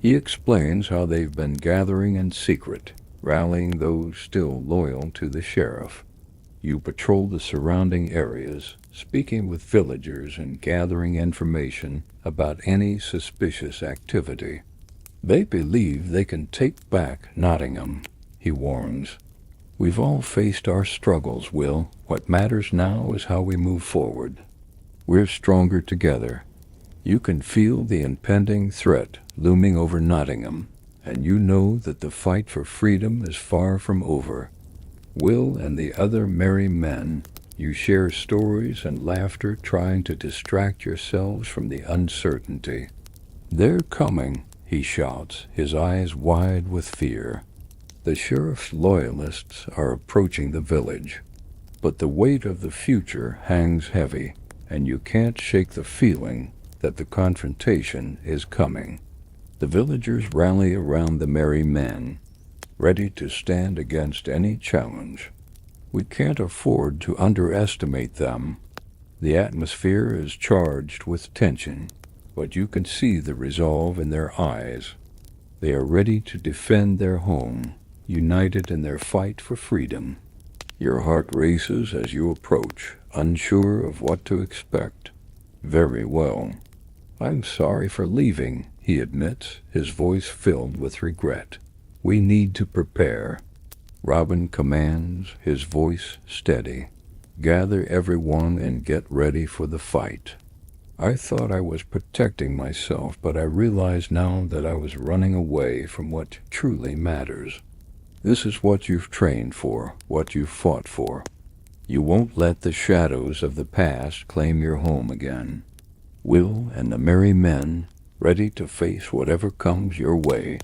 He explains how they've been gathering in secret, rallying those still loyal to the sheriff. You patrol the surrounding areas, speaking with villagers and gathering information about any suspicious activity. They believe they can take back Nottingham, he warns. We've all faced our struggles, Will. What matters now is how we move forward. We're stronger together. You can feel the impending threat looming over Nottingham, and you know that the fight for freedom is far from over. Will and the other merry men, you share stories and laughter trying to distract yourselves from the uncertainty. They're coming, he shouts, his eyes wide with fear. The sheriff's loyalists are approaching the village, but the weight of the future hangs heavy, and you can't shake the feeling that the confrontation is coming. The villagers rally around the merry men, ready to stand against any challenge. We can't afford to underestimate them. The atmosphere is charged with tension, but you can see the resolve in their eyes. They are ready to defend their home, united in their fight for freedom. Your heart races as you approach, unsure of what to expect. Very well. I'm sorry for leaving, he admits, his voice filled with regret. We need to prepare. Robin commands, his voice steady. Gather everyone and get ready for the fight. I thought I was protecting myself, but I realize now that I was running away from what truly matters. This is what you've trained for, what you've fought for. You won't let the shadows of the past claim your home again. Will and the merry men, ready to face whatever comes your way.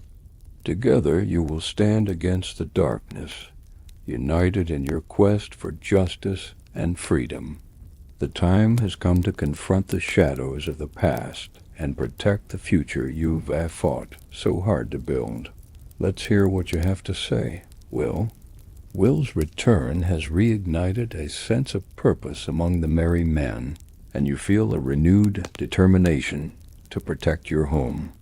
Together you will stand against the darkness, united in your quest for justice and freedom. The time has come to confront the shadows of the past and protect the future you've fought so hard to build. Let's hear what you have to say, Will. Will's return has reignited a sense of purpose among the merry men, and you feel a renewed determination to protect your home.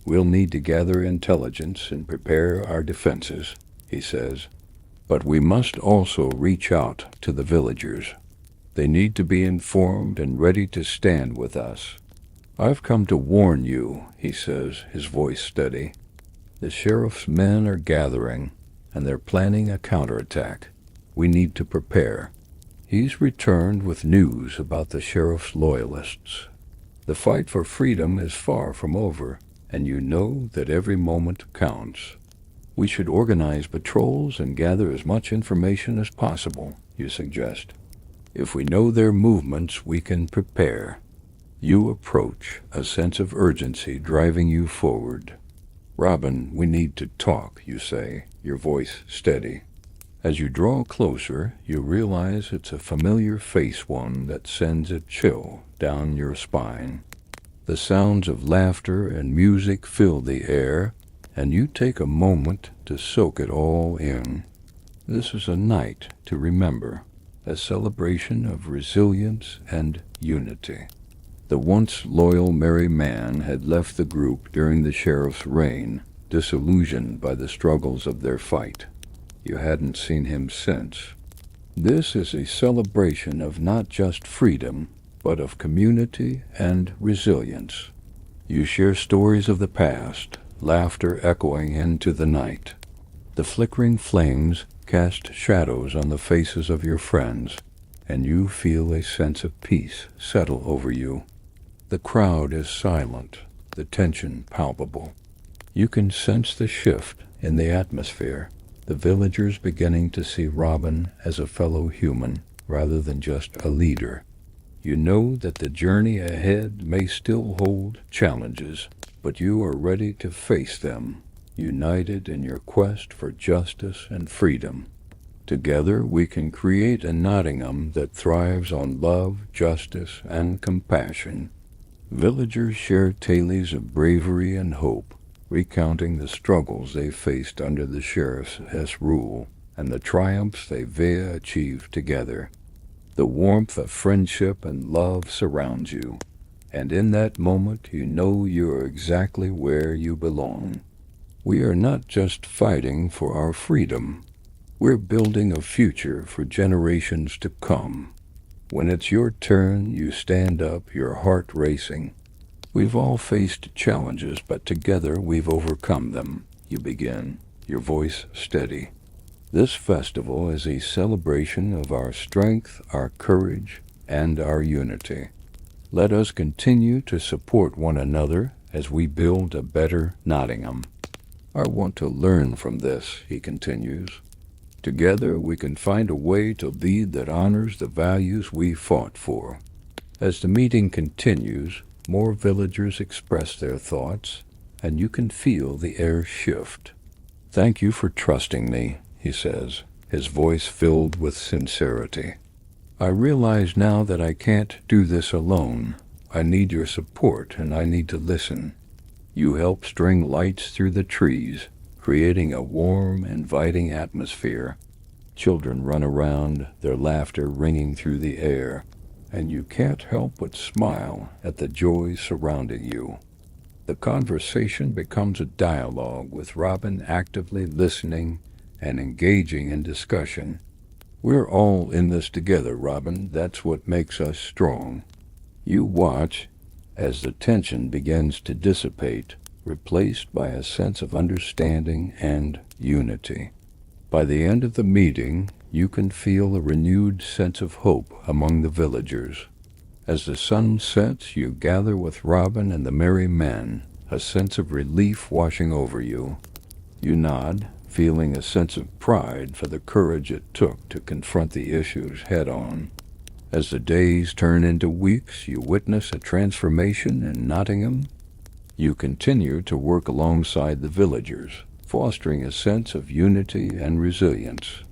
We'll need to gather intelligence and prepare our defenses, he says. But we must also reach out to the villagers. They need to be informed and ready to stand with us. I've come to warn you, he says, his voice steady. The sheriff's men are gathering, and they're planning a counterattack. We need to prepare. He's returned with news about the sheriff's loyalists. The fight for freedom is far from over, and you know that every moment counts. We should organize patrols and gather as much information as possible, you suggest. If we know their movements, we can prepare. You approach, a sense of urgency driving you forward. Robin, we need to talk, you say, your voice steady. As you draw closer, you realize it's a familiar face, one that sends a chill down your spine. The sounds of laughter and music fill the air, and you take a moment to soak it all in. This is a night to remember, a celebration of resilience and unity. The once loyal merry man had left the group during the sheriff's reign, disillusioned by the struggles of their fight. You hadn't seen him since. This is a celebration of not just freedom, but of community and resilience. You share stories of the past, laughter echoing into the night. The flickering flames cast shadows on the faces of your friends, and you feel a sense of peace settle over you. The crowd is silent, the tension palpable. You can sense the shift in the atmosphere, the villagers beginning to see Robin as a fellow human rather than just a leader. You know that the journey ahead may still hold challenges, but you are ready to face them, united in your quest for justice and freedom. Together we can create a Nottingham that thrives on love, justice, and compassion. Villagers share tales of bravery and hope, recounting the struggles they faced under the sheriff's rule and the triumphs they achieved together. The warmth of friendship and love surrounds you, and in that moment you know you are exactly where you belong. We are not just fighting for our freedom, we're building a future for generations to come. When it's your turn, you stand up, your heart racing. We've all faced challenges, but together we've overcome them. You begin, your voice steady. This festival is a celebration of our strength, our courage, and our unity. Let us continue to support one another as we build a better Nottingham. I want to learn from this, he continues. Together we can find a way to lead that honors the values we fought for. As the meeting continues, more villagers express their thoughts, and you can feel the air shift. Thank you for trusting me, he says, his voice filled with sincerity. I realize now that I can't do this alone. I need your support, and I need to listen. You help string lights through the trees, creating a warm, inviting atmosphere. Children run around, their laughter ringing through the air, and you can't help but smile at the joy surrounding you. The conversation becomes a dialogue, with Robin actively listening and engaging in discussion. We're all in this together, Robin. That's what makes us strong. You watch as the tension begins to dissipate, replaced by a sense of understanding and unity. By the end of the meeting, you can feel a renewed sense of hope among the villagers. As the sun sets, you gather with Robin and the merry men, a sense of relief washing over you. You nod, feeling a sense of pride for the courage it took to confront the issues head-on. As the days turn into weeks, you witness a transformation in Nottingham. You continue to work alongside the villagers, fostering a sense of unity and resilience.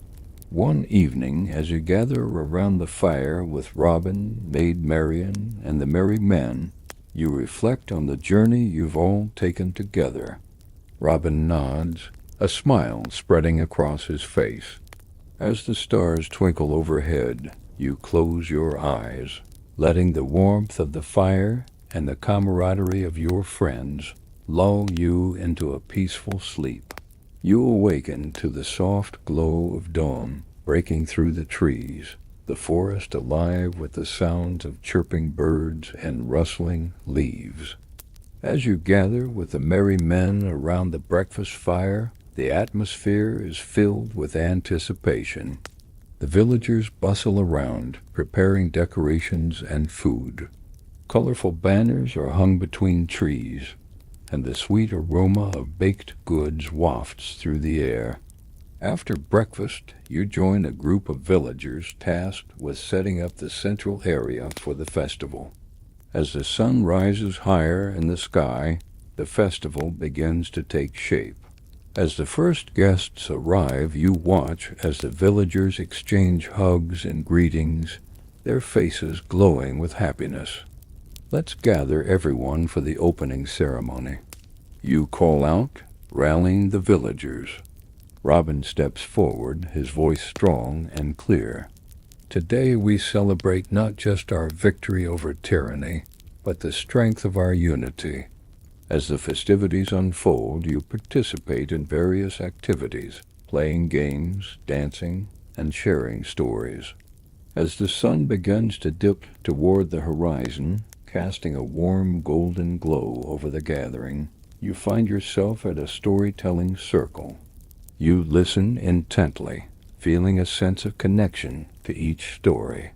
One evening, as you gather around the fire with Robin, Maid Marian, and the merry men, you reflect on the journey you've all taken together. Robin nods, a smile spreading across his face. As the stars twinkle overhead, you close your eyes, letting the warmth of the fire and the camaraderie of your friends lull you into a peaceful sleep. You awaken to the soft glow of dawn breaking through the trees, the forest alive with the sounds of chirping birds and rustling leaves. As you gather with the merry men around the breakfast fire, the atmosphere is filled with anticipation. The villagers bustle around, preparing decorations and food. Colorful banners are hung between trees, and the sweet aroma of baked goods wafts through the air. After breakfast, you join a group of villagers tasked with setting up the central area for the festival. As the sun rises higher in the sky, the festival begins to take shape. As the first guests arrive, you watch as the villagers exchange hugs and greetings, their faces glowing with happiness. Let's gather everyone for the opening ceremony. You call out, rallying the villagers. Robin steps forward, his voice strong and clear. Today we celebrate not just our victory over tyranny, but the strength of our unity. As the festivities unfold, you participate in various activities, playing games, dancing, and sharing stories. As the sun begins to dip toward the horizon, casting a warm golden glow over the gathering, you find yourself at a storytelling circle. You listen intently, feeling a sense of connection to each story.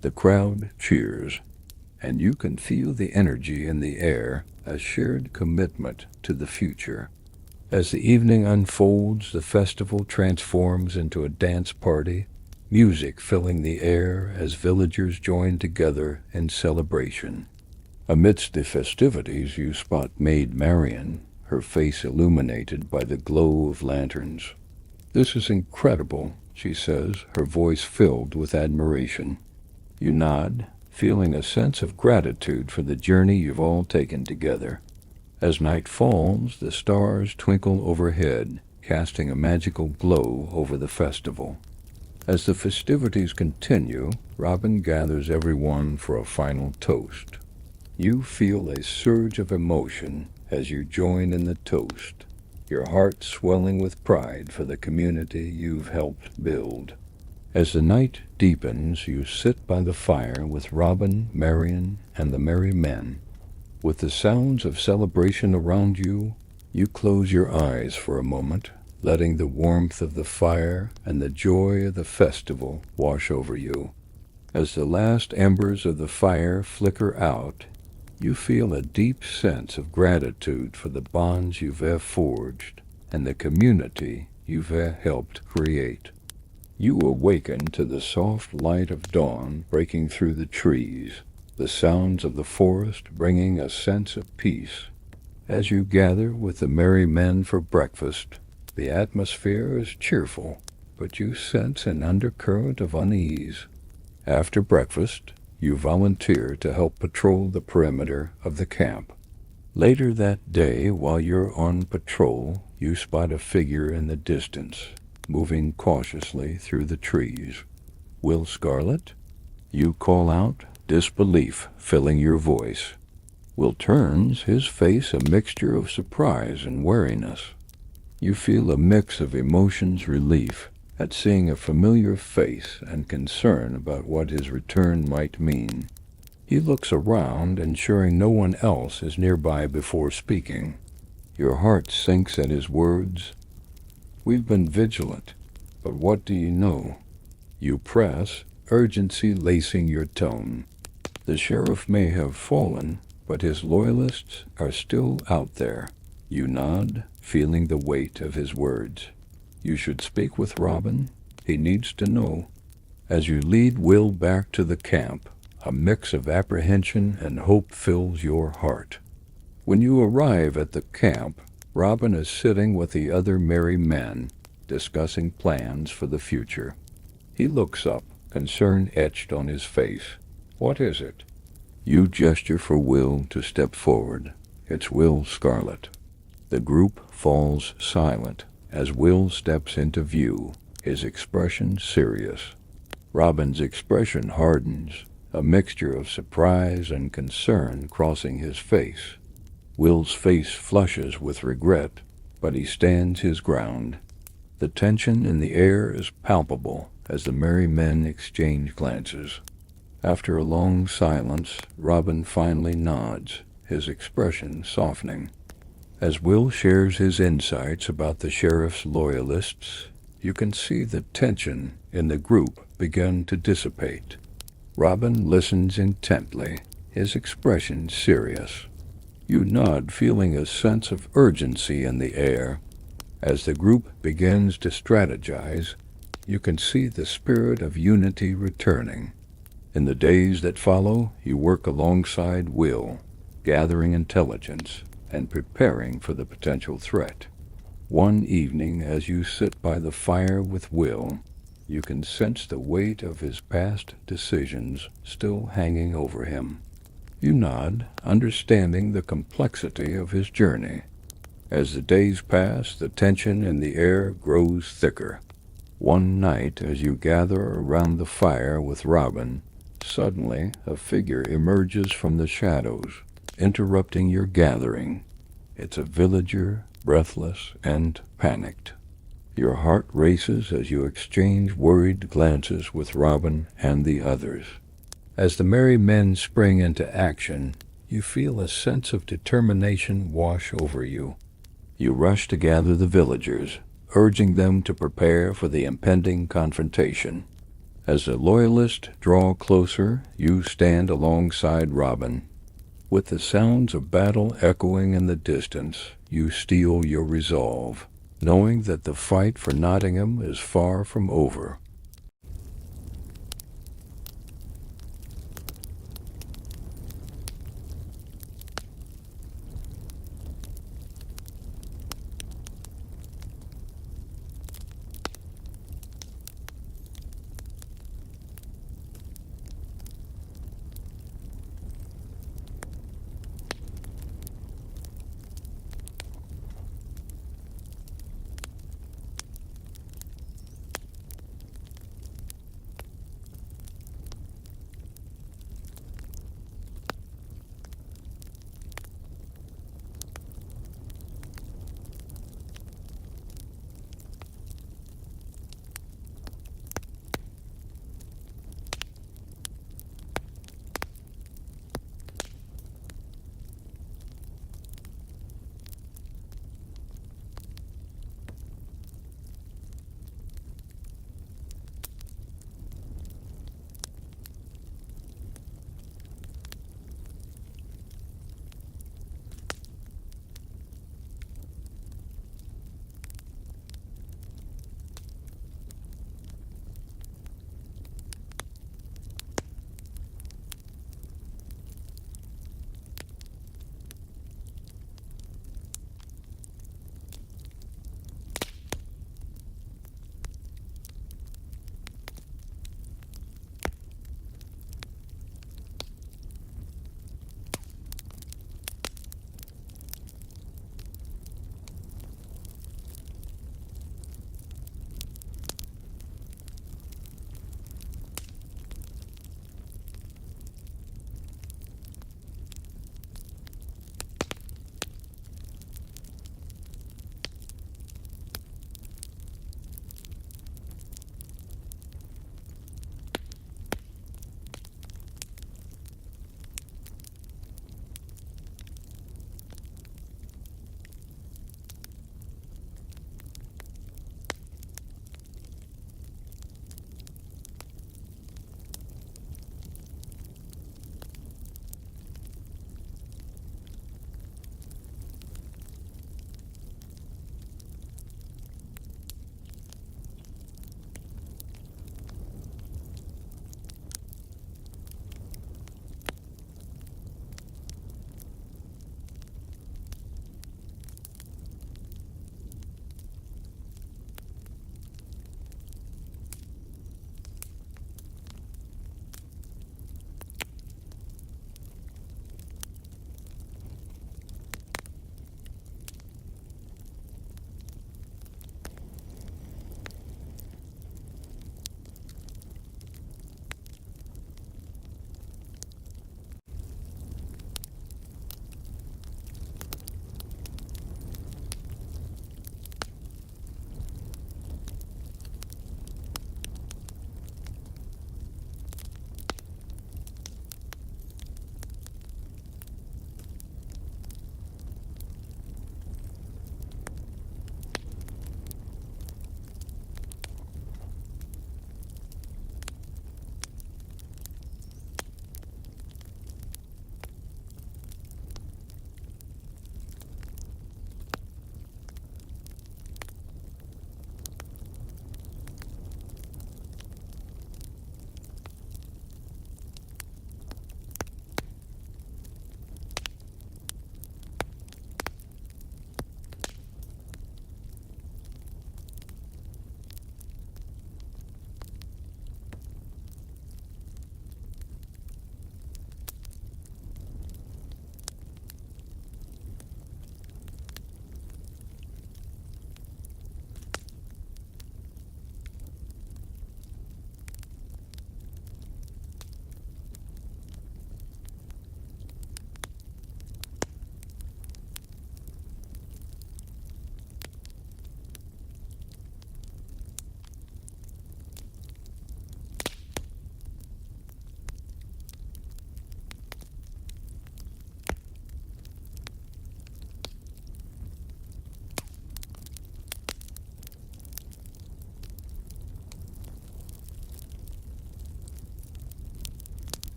The crowd cheers, and you can feel the energy in the air, a shared commitment to the future. As the evening unfolds, the festival transforms into a dance party, music filling the air as villagers join together in celebration. Amidst the festivities, you spot Maid Marian, her face illuminated by the glow of lanterns. "This is incredible," she says, her voice filled with admiration. You nod, feeling a sense of gratitude for the journey you've all taken together. As night falls, the stars twinkle overhead, casting a magical glow over the festival. As the festivities continue, Robin gathers everyone for a final toast. You feel a surge of emotion as you join in the toast, your heart swelling with pride for the community you've helped build. As the night deepens, you sit by the fire with Robin, Marian, and the merry men. With the sounds of celebration around you, you close your eyes for a moment, letting the warmth of the fire and the joy of the festival wash over you. As the last embers of the fire flicker out, you feel a deep sense of gratitude for the bonds you've forged and the community you've helped create. You awaken to the soft light of dawn breaking through the trees, the sounds of the forest bringing a sense of peace. As you gather with the merry men for breakfast, the atmosphere is cheerful, but you sense an undercurrent of unease. After breakfast, you volunteer to help patrol the perimeter of the camp. Later that day, while you're on patrol, you spot a figure in the distance, moving cautiously through the trees. "Will Scarlet?" You call out, disbelief filling your voice. Will turns, his face a mixture of surprise and wariness. You feel a mix of emotions, relief at seeing a familiar face and concern about what his return might mean. He looks around, ensuring no one else is nearby before speaking. Your heart sinks at his words. "We've been vigilant, but what do you know?" You press, urgency lacing your tone. "The sheriff may have fallen, but his loyalists are still out there." You nod, feeling the weight of his words. "You should speak with Robin. He needs to know." As you lead Will back to the camp, a mix of apprehension and hope fills your heart. When you arrive at the camp, Robin is sitting with the other merry men, discussing plans for the future. He looks up, concern etched on his face. "What is it?" You gesture for Will to step forward. It's Will Scarlet. The group falls silent as Will steps into view, his expression serious. Robin's expression hardens, a mixture of surprise and concern crossing his face. Will's face flushes with regret, but he stands his ground. The tension in the air is palpable as the merry men exchange glances. After a long silence, Robin finally nods, his expression softening. As Will shares his insights about the sheriff's loyalists, you can see the tension in the group begin to dissipate. Robin listens intently, his expression serious. You nod, feeling a sense of urgency in the air. As the group begins to strategize, you can see the spirit of unity returning. In the days that follow, you work alongside Will, gathering intelligence and preparing for the potential threat. One evening, as you sit by the fire with Will, you can sense the weight of his past decisions still hanging over him. You nod, understanding the complexity of his journey. As the days pass, the tension in the air grows thicker. One night, as you gather around the fire with Robin, suddenly a figure emerges from the shadows, interrupting your gathering. It's a villager, breathless and panicked. Your heart races as you exchange worried glances with Robin and the others. As the merry men spring into action, you feel a sense of determination wash over you. You rush to gather the villagers, urging them to prepare for the impending confrontation. As the loyalists draw closer, you stand alongside Robin. With the sounds of battle echoing in the distance, you steel your resolve, knowing that the fight for Nottingham is far from over.